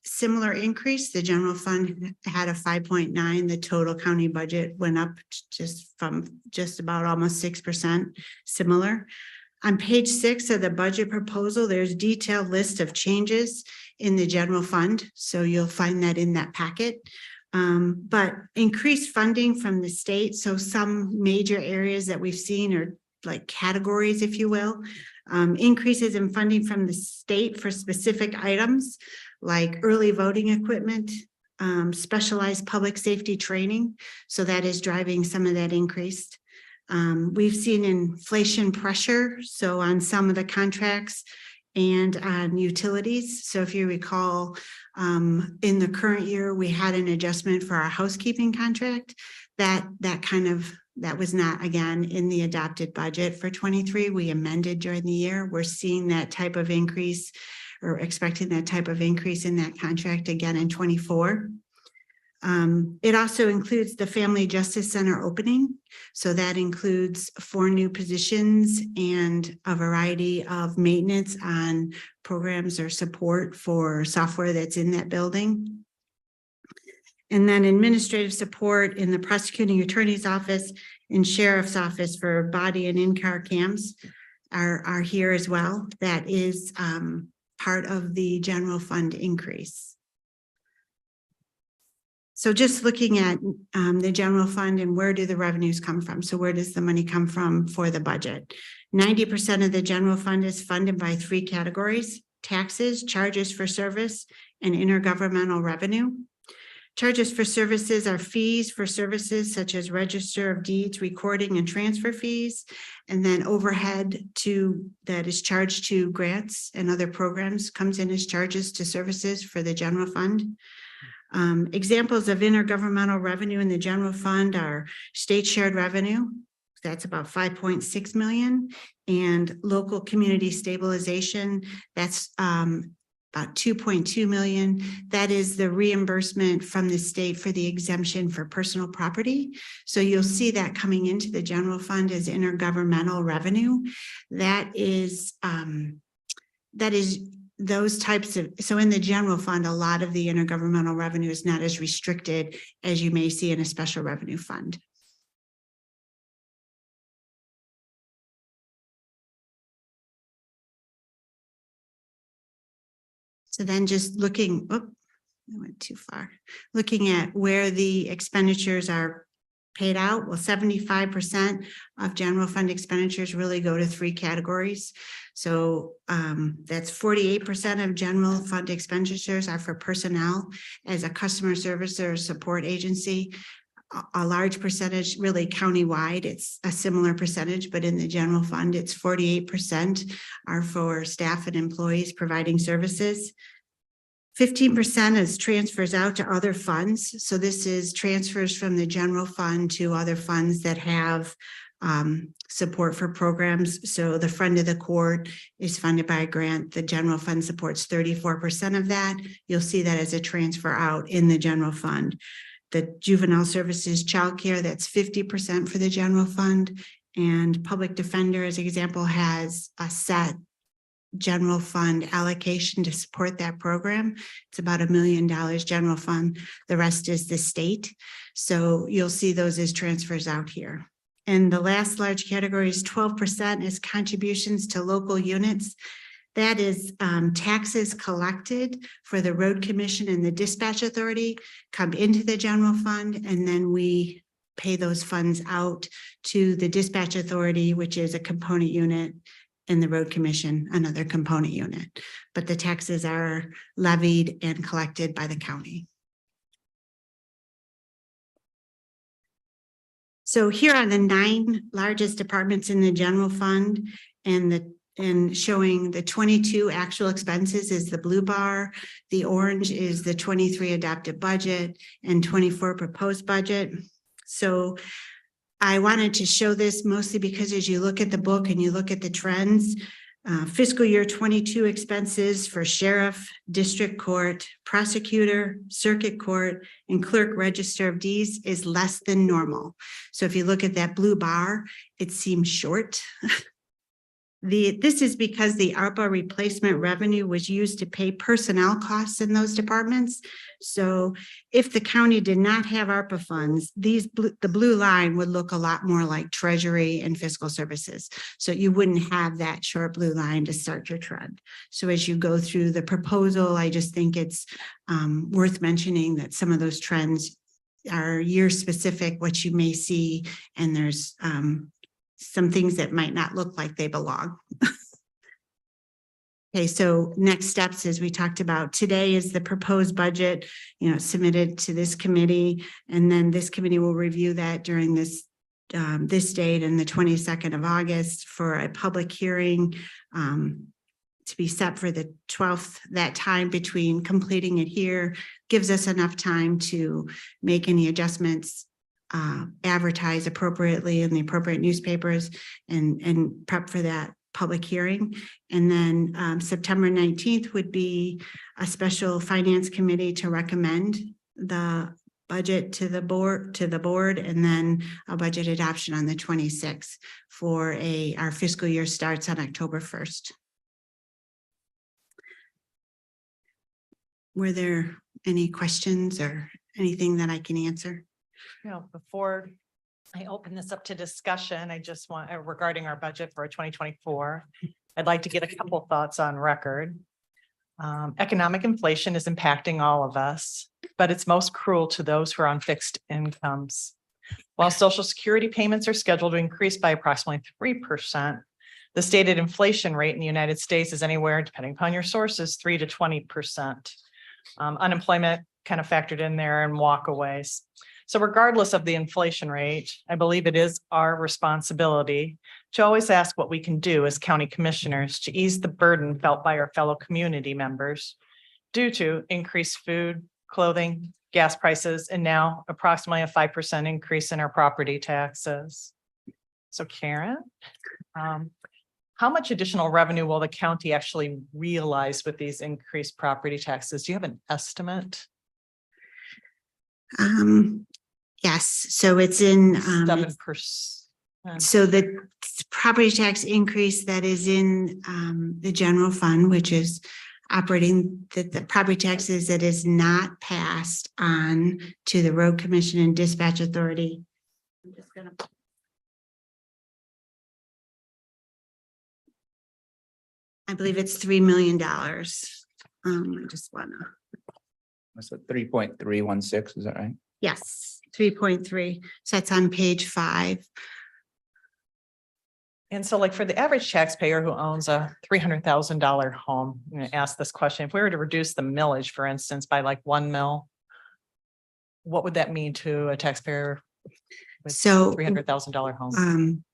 Similar increase, the general fund had a 5.9, the total county budget went up just about almost 6%, similar. On page 6 of the budget proposal, there's detailed list of changes in the general fund. So you'll find that in that packet. But increased funding from the state. So some major areas that we've seen are like categories, if you will. Increases in funding from the state for specific items like early voting equipment, specialized public safety training. So that is driving some of that increase. We've seen inflation pressure, so on some of the contracts and on utilities. So if you recall, in the current year, we had an adjustment for our housekeeping contract that was not again in the adopted budget for 23. We amended during the year. We're seeing that type of increase or expecting that type of increase in that contract again in 24. It also includes the Family Justice Center opening. So that includes 4 new positions and a variety of maintenance on programs or support for software that's in that building. And then administrative support in the prosecuting attorney's office and sheriff's office for body and in-car cams are here as well. That is part of the general fund increase. So just looking at the general fund and where do the revenues come from? So where does the money come from for the budget? 90% of the general fund is funded by 3 categories: taxes, charges for service, and intergovernmental revenue. Charges for services are fees for services such as register of deeds, recording, and transfer fees, and then overhead that is charged to grants and other programs comes in as charges to services for the general fund. Examples of intergovernmental revenue in the general fund are state shared revenue. That's about 5.6 million, and local community stabilization. That's about 2.2 million. That is the reimbursement from the state for the exemption for personal property. So you'll see that coming into the general fund as intergovernmental revenue. That is those types of, so in the general fund, a lot of the intergovernmental revenue is not as restricted as you may see in a special revenue fund. So then just looking, I went too far. Looking at where the expenditures are paid out, well, 75% of general fund expenditures really go to 3 categories. So that's 48% of general fund expenditures are for personnel as a customer service or support agency. A large percentage, really countywide, it's a similar percentage, but in the general fund, it's 48% are for staff and employees providing services. 15% is transfers out to other funds. So this is transfers from the general fund to other funds that have support for programs. So the friend of the court is funded by a grant. The general fund supports 34% of that. You'll see that as a transfer out in the general fund. The juvenile services childcare, that's 50% for the general fund. And public defender, as an example, has a set general fund allocation to support that program. It's about $1 million general fund. The rest is the state. So you'll see those as transfers out here. And the last large category is 12% is contributions to local units. That is taxes collected for the road commission and the dispatch authority come into the general fund, and then we pay those funds out to the dispatch authority, which is a component unit, and the road commission, another component unit. But the taxes are levied and collected by the county. So here are the 9 largest departments in the general fund, and showing the 22 actual expenses is the blue bar. The orange is the 23 adopted budget and 24 proposed budget. So I wanted to show this mostly because as you look at the book and you look at the trends, fiscal year 22 expenses for sheriff, district court, prosecutor, circuit court, and clerk register of deeds is less than normal. So if you look at that blue bar, it seems short. This is because the ARPA replacement revenue was used to pay personnel costs in those departments. So if the county did not have ARPA funds, the blue line would look a lot more like treasury and fiscal services. So you wouldn't have that short blue line to start your trend. So as you go through the proposal, I just think it's worth mentioning that some of those trends are year specific, what you may see, and there's some things that might not look like they belong. Okay, so next steps, as we talked about today, is the proposed budget, submitted to this committee, and then this committee will review that during this date and the 22nd of August for a public hearing to be set for the 12th. That time between completing it here gives us enough time to make any adjustments, advertise appropriately in the appropriate newspapers, and prep for that public hearing. And then September 19th would be a special finance committee to recommend the budget to the board, and then a budget adoption on the 26th for our fiscal year starts on October 1st. Were there any questions or anything that I can answer? Before I open this up to discussion, I just want, regarding our budget for 2024, I'd like to get a couple thoughts on record. Economic inflation is impacting all of us, but it's most cruel to those who are on fixed incomes. While Social Security payments are scheduled to increase by approximately 3%, the stated inflation rate in the United States is anywhere, depending upon your sources, 3 to 20%. Unemployment kind of factored in there and walkaways. So regardless of the inflation rate, I believe it is our responsibility to always ask what we can do as county commissioners to ease the burden felt by our fellow community members due to increased food, clothing, gas prices, and now approximately a 5% increase in our property taxes. So Karen, how much additional revenue will the county actually realize with these increased property taxes? Do you have an estimate? Yes, so it's in 7%. so the property tax increase that is in the general fund, which is operating the property taxes that is not passed on to the road commission and dispatch authority. I'm just gonna. I believe it's $3 million. I just wanna. That's at 3.316, is that right? Yes, 3.3. So that's on page 5. And so like for the average taxpayer who owns a $300,000 home, I'm going to ask this question. If we were to reduce the millage, for instance, by like 1 mil, what would that mean to a taxpayer with So $300,000 home?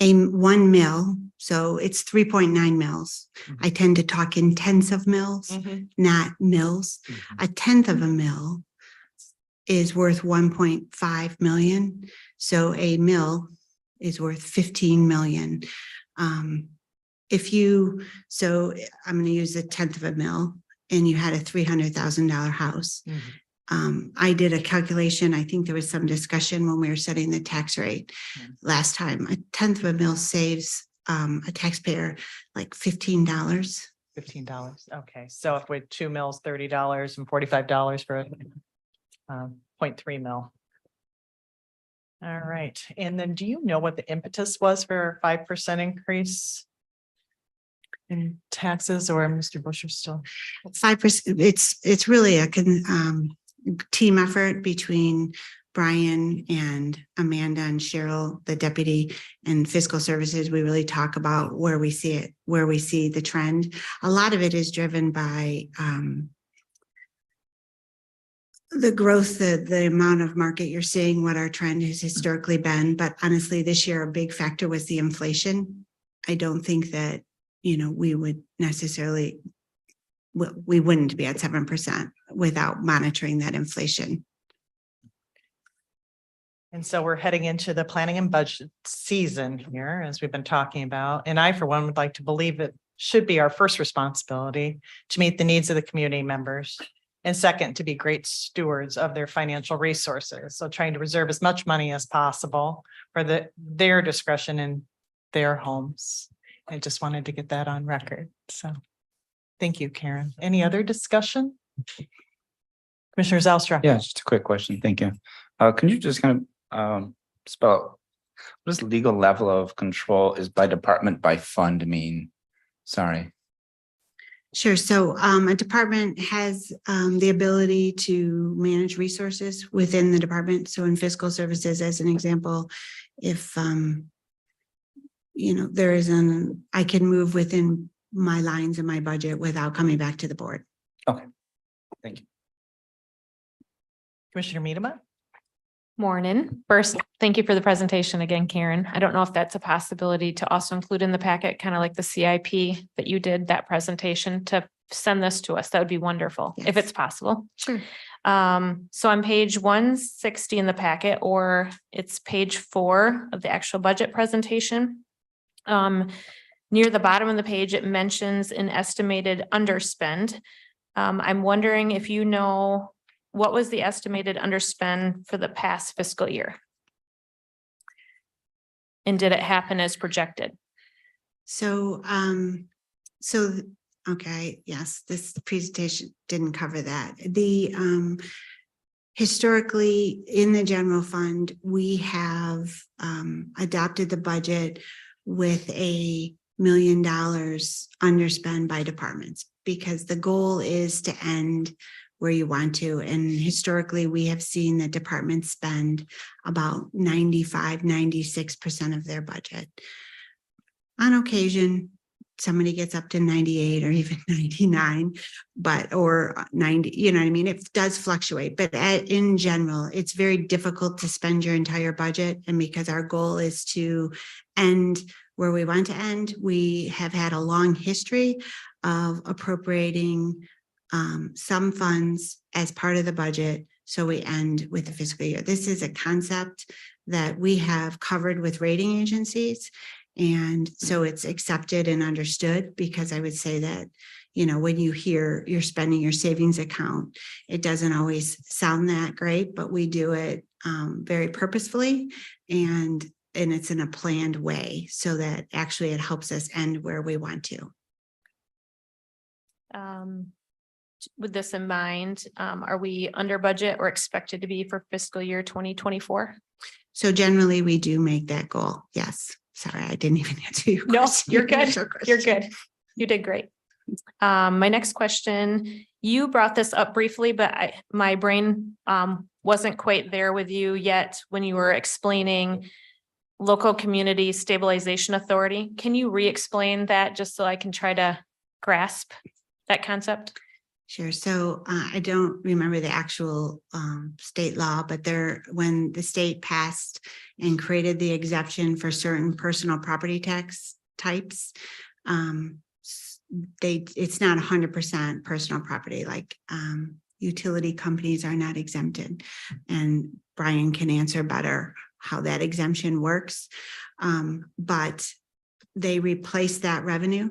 A 1 mil, so it's 3.9 mils. Mm-hmm. I tend to talk in tenths of mils, not mils. A tenth of a mil is worth 1.5 million. So a mil is worth 15 million. So I'm going to use a tenth of a mil, and you had a $300,000 house. I did a calculation. I think there was some discussion when we were setting the tax rate last time. A tenth of a mil saves a taxpayer like $15. $15. Okay. So if we're 2 mils, $30 and $45 for 0.3 mil. All right. And then do you know what the impetus was for a 5% increase in taxes, or Mr. Busher still? 5%. It's really a team effort between Brian and Amanda and Cheryl, the deputy, and fiscal services. We really talk about where we see it, where we see the trend. A lot of it is driven by the growth, the amount of market you're seeing, what our trend has historically been. But honestly, this year, a big factor was the inflation. I don't think that, we would necessarily, we wouldn't be at 7% without monitoring that inflation. And so we're heading into the planning and budget season here, as we've been talking about. And I, for one, would like to believe it should be our first responsibility to meet the needs of the community members. And second, to be great stewards of their financial resources. So trying to reserve as much money as possible for their discretion in their homes. I just wanted to get that on record. So thank you, Karen. Any other discussion? Commissioner Zelstra? Yeah, just a quick question. Thank you. Can you just kind of spell out what does legal level of control is by department by fund mean? Sorry. Sure. So a department has the ability to manage resources within the department. So in fiscal services, as an example, if there is I can move within my lines in my budget without coming back to the board. Okay. Thank you. Commissioner Miedema? Morning. First, thank you for the presentation again, Karen. I don't know if that's a possibility to also include in the packet, kind of like the CIP that you did, that presentation, to send this to us. That would be wonderful if it's possible. Sure. So on page 160 in the packet, or it's page 4 of the actual budget presentation. Near the bottom of the page, it mentions an estimated underspend. I'm wondering if you know what was the estimated underspend for the past fiscal year? And did it happen as projected? So, okay, yes, this presentation didn't cover that. Historically, in the general fund, we have adopted the budget with $1 million underspend by departments, because the goal is to end where you want to. And historically, we have seen that departments spend about 95-96% of their budget. On occasion, somebody gets up to 98 or even 99, or 90, you know what I mean? It does fluctuate, but in general, it's very difficult to spend your entire budget. And because our goal is to end where we want to end, we have had a long history of appropriating some funds as part of the budget, so we end with the fiscal year. This is a concept that we have covered with rating agencies, and so it's accepted and understood, because I would say that, when you hear you're spending your savings account, it doesn't always sound that great, but we do it very purposefully, and it's in a planned way, so that actually it helps us end where we want to. With this in mind, are we under budget or expected to be for fiscal year 2024? So generally, we do make that goal. Yes. Sorry, I didn't even answer your question. You're good. You're good. You did great. My next question, you brought this up briefly, but my brain wasn't quite there with you yet when you were explaining local community stabilization authority. Can you re-explain that just so I can try to grasp that concept? Sure. So I don't remember the actual state law, but when the state passed and created the exemption for certain personal property tax types, it's not 100% personal property, like utility companies are not exempted. And Brian can answer better how that exemption works. But they replaced that revenue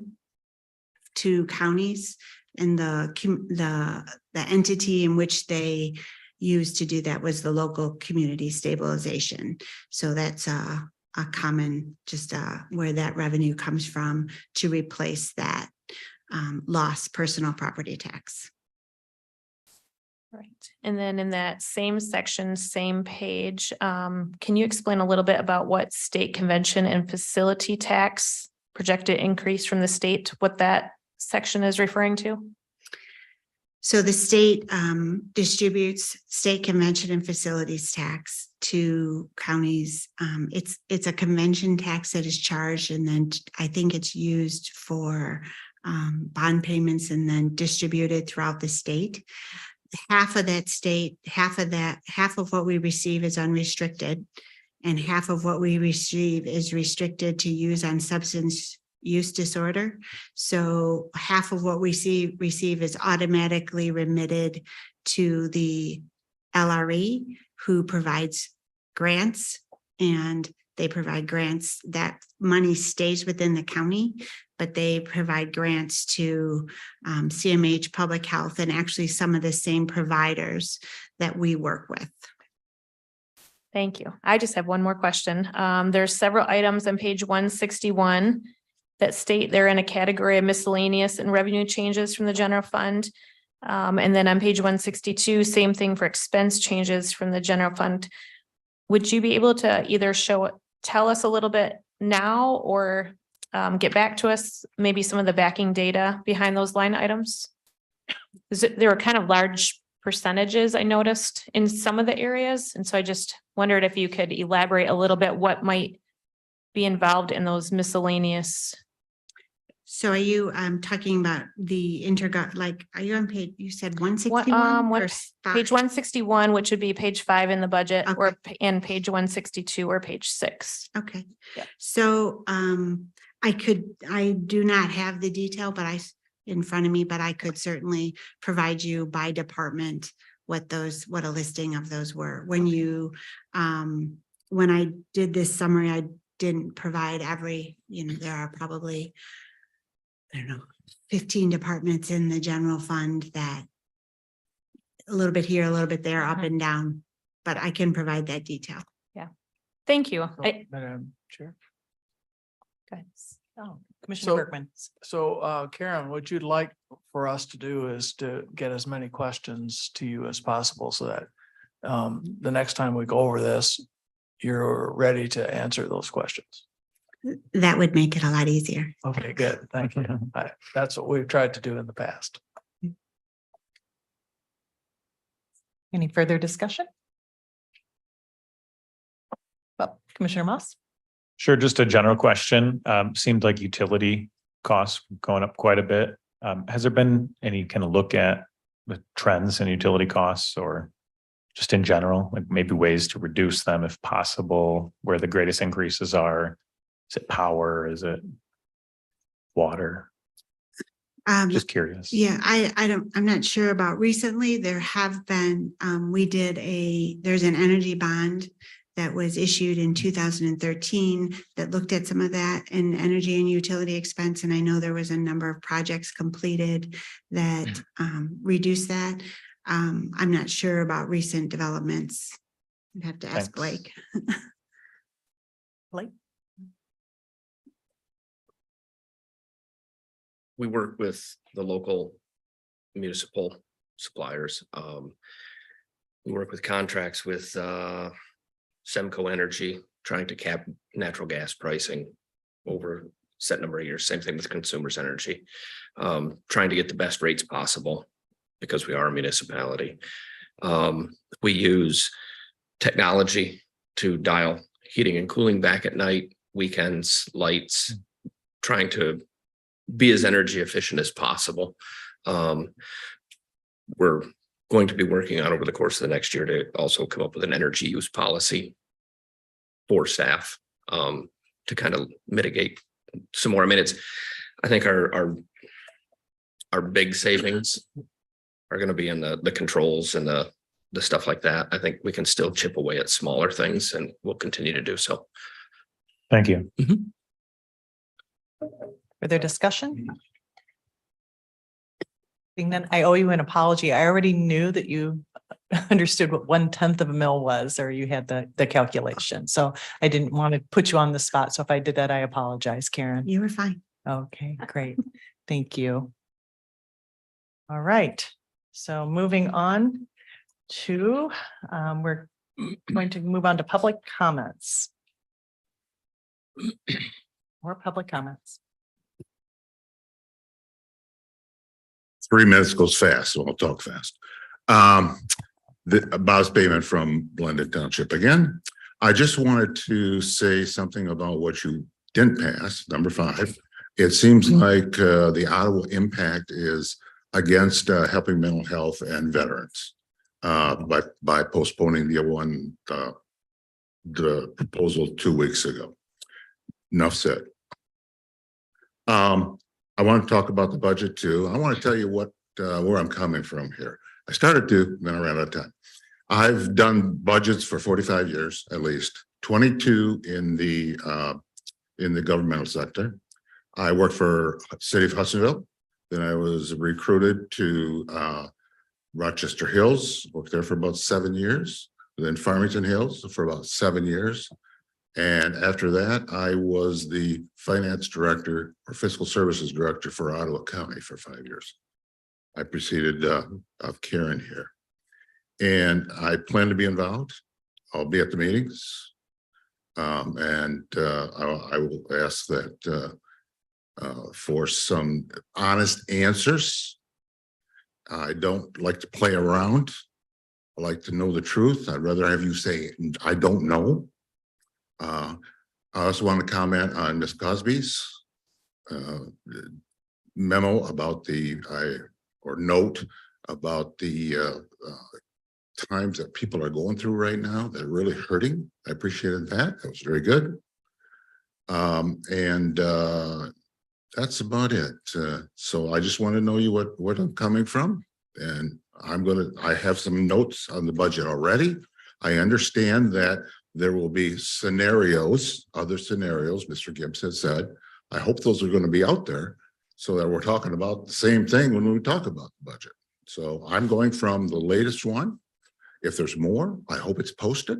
to counties, and the entity in which they used to do that was the local community stabilization. So that's a common, just where that revenue comes from to replace that lost personal property tax. Right. And then in that same section, same page, can you explain a little bit about what state convention and facility tax projected increase from the state, what that section is referring to? So the state distributes state convention and facilities tax to counties. It's a convention tax that is charged, and then I think it's used for bond payments and then distributed throughout the state. Half of what we receive is unrestricted, and half of what we receive is restricted to use on substance use disorder. So half of what we receive is automatically remitted to the LRE, who provides grants, and they provide grants. That money stays within the county, but they provide grants to CMH, Public Health, and actually some of the same providers that we work with. Thank you. I just have one more question. There's several items on page 161 that state they're in a category of miscellaneous and revenue changes from the general fund. And then on page 162, same thing for expense changes from the general fund. Would you be able to either tell us a little bit now or get back to us, maybe some of the backing data behind those line items? There were kind of large percentages I noticed in some of the areas. And so I just wondered if you could elaborate a little bit what might be involved in those miscellaneous. So are you talking about the are you on page, you said 161? Page 161, which would be page 5 in the budget, Okay. or in page 162 or page 6. Okay. Yeah. So I do not have the detail, but in front of me, but I could certainly provide you by department what a listing of those were. When when I did this summary, I didn't provide there are probably, I don't know, 15 departments in the general fund that a little bit here, a little bit there, up and down, but I can provide that detail. Yeah. Thank you. Madam Chair. Commissioner Bergman. So Karen, what you'd like for us to do is to get as many questions to you as possible so that the next time we go over this, you're ready to answer those questions. That would make it a lot easier. Okay, good. Thank you. That's what we've tried to do in the past. Any further discussion? Well, Commissioner Moss? Sure, just a general question. Seemed like utility costs going up quite a bit. Has there been any kind of look at the trends in utility costs or just in general, like maybe ways to reduce them if possible, where the greatest increases are? Is it power? Is it water? Just curious. Yeah, I'm not sure about recently. There have been, there's an energy bond that was issued in 2013 that looked at some of that in energy and utility expense. And I know there was a number of projects completed that reduced that. I'm not sure about recent developments. I'd have to ask Blake. Blake? We work with the local municipal suppliers. We work with contracts with Semco Energy, trying to cap natural gas pricing over a set number of years. Same thing with Consumers Energy, trying to get the best rates possible because we are a municipality. We use technology to dial heating and cooling back at night, weekends, lights, trying to be as energy efficient as possible. We're going to be working on over the course of the next year to also come up with an energy use policy for staff to kind of mitigate some more. I mean, I think our big savings are going to be in the controls and the stuff like that. I think we can still chip away at smaller things and we'll continue to do so. Thank you. Further discussion? Being then I owe you an apology. I already knew that you understood what 1/10 of a mil was, or you had the calculation. So I didn't want to put you on the spot. So if I did that, I apologize, Karen. You were fine. Okay, great. Thank you. All right. So moving on to, we're going to move on to public comments. More public comments. 3 minutes goes fast, so I'll talk fast. Bob's payment from Blended Township again. I just wanted to say something about what you didn't pass, number 5. It seems like the Ottawa impact is against helping mental health and veterans by postponing the proposal 2 weeks ago. Enough said. I want to talk about the budget too. I want to tell you where I'm coming from here. I started to, then I ran out of time. I've done budgets for 45 years, at least 22 in the governmental sector. I worked for City of Hudsonville. Then I was recruited to Rochester Hills, worked there for about 7 years. Then Farmington Hills for about 7 years. And after that, I was the finance director or fiscal services director for Ottawa County for 5 years. I preceded of Karen here. And I plan to be involved. I'll be at the meetings. I will ask that for some honest answers. I don't like to play around. I like to know the truth. I'd rather have you say, I don't know. I also want to comment on Ms. Cosby's memo about or note about the times that people are going through right now that are really hurting. I appreciated that. That was very good. That's about it. So I just want to know what I'm coming from. And I have some notes on the budget already. I understand that there will be scenarios, other scenarios, Mr. Gibbs has said. I hope those are going to be out there so that we're talking about the same thing when we talk about the budget. So I'm going from the latest one. If there's more, I hope it's posted.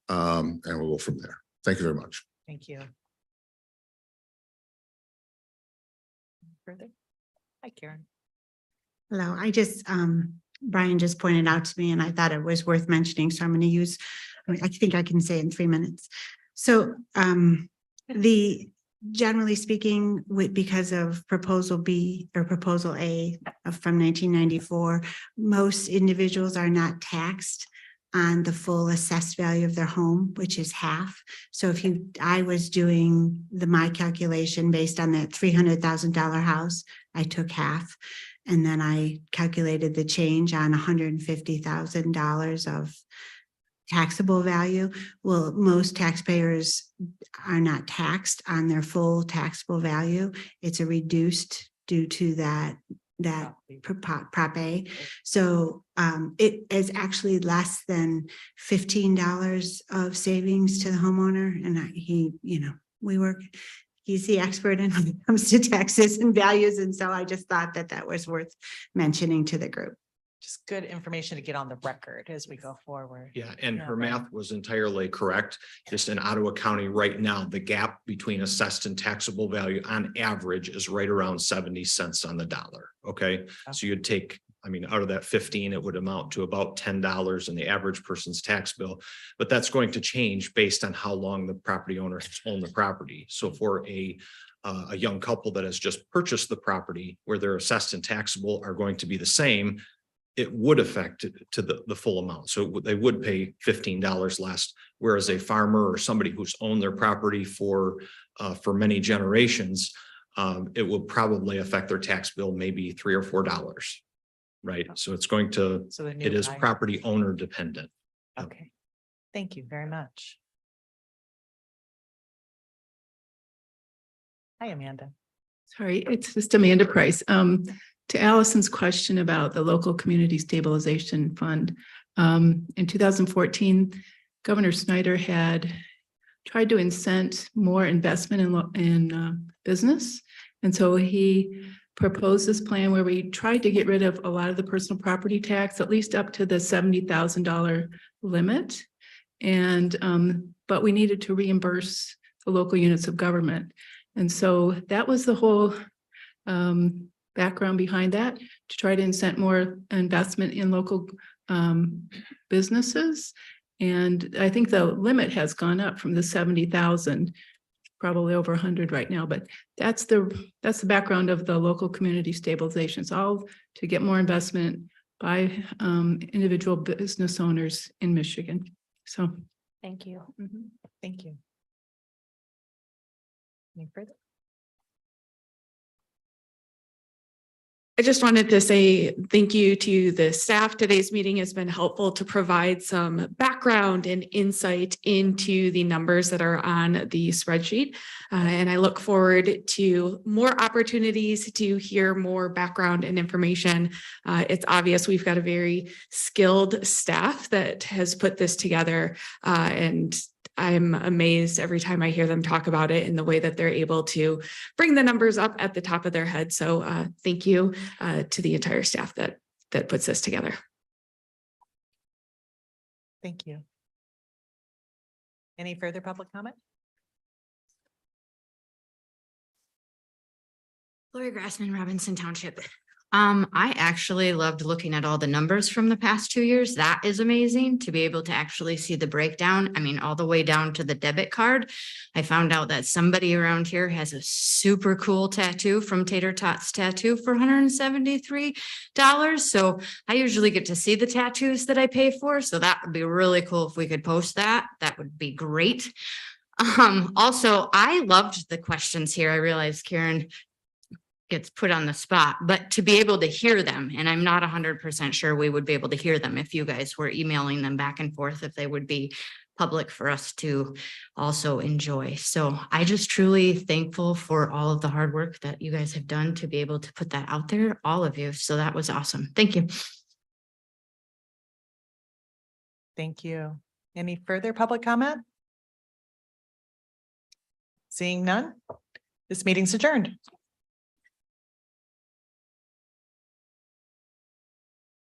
And we'll go from there. Thank you very much. Thank you. Further? Hi, Karen. Hello, Brian just pointed out to me and I thought it was worth mentioning, so I'm going to use, I think I can say in 3 minutes. So generally speaking, because of proposal B or proposal A from 1994, most individuals are not taxed on the full assessed value of their home, which is half. So I was doing my calculation based on that $300,000 house, I took half. And then I calculated the change on $150,000 of taxable value. Well, most taxpayers are not taxed on their full taxable value. It's a reduced due to that Prop A. So it is actually less than $15 of savings to the homeowner. And he's the expert when it comes to taxes and values. And so I just thought that was worth mentioning to the group. Just good information to get on the record as we go forward. Yeah, and her math was entirely correct. Just in Ottawa County right now, the gap between assessed and taxable value on average is right around 70 cents on the dollar. Okay, so you'd take, out of that 15, it would amount to about $10 in the average person's tax bill. But that's going to change based on how long the property owner has owned the property. So for a young couple that has just purchased the property where their assessed and taxable are going to be the same, it would affect it to the full amount. So they would pay $15 less, whereas a farmer or somebody who's owned their property for many generations, it will probably affect their tax bill maybe $3 or $4, right? So it's going to, it is property owner dependent. Okay, thank you very much. Hi, Amanda. Sorry, it's just Amanda Price. To Allison's question about the local community stabilization fund, in 2014, Governor Snyder had tried to incent more investment in business. And so he proposed this plan where we tried to get rid of a lot of the personal property tax, at least up to the $70,000 limit. And but we needed to reimburse the local units of government. And so that was the whole background behind that, to try to incent more investment in local businesses. And I think the limit has gone up from the 70,000, probably over 100 right now, but that's the background of the local community stabilization. It's all to get more investment by individual business owners in Michigan. So Thank you. Thank you. Any further? I just wanted to say thank you to the staff. Today's meeting has been helpful to provide some background and insight into the numbers that are on the spreadsheet. And I look forward to more opportunities to hear more background and information. It's obvious we've got a very skilled staff that has put this together, and I'm amazed every time I hear them talk about it in the way that they're able to bring the numbers up at the top of their head. So thank you to the entire staff that puts this together. Thank you. Any further public comment? Lori Grassman, Robinson Township. I actually loved looking at all the numbers from the past 2 years. That is amazing to be able to actually see the breakdown. I mean, all the way down to the debit card. I found out that somebody around here has a super cool tattoo from Tater Tots Tattoo for $173. So I usually get to see the tattoos that I pay for. So that would be really cool if we could post that. That would be great. Also, I loved the questions here. I realized Karen gets put on the spot, but to be able to hear them, and I'm not 100% sure we would be able to hear them if you guys were emailing them back and forth, if they would be public for us to also enjoy. So I just truly thankful for all of the hard work that you guys have done to be able to put that out there, all of you. So that was awesome. Thank you. Thank you. Any further public comment? Seeing none, this meeting's adjourned.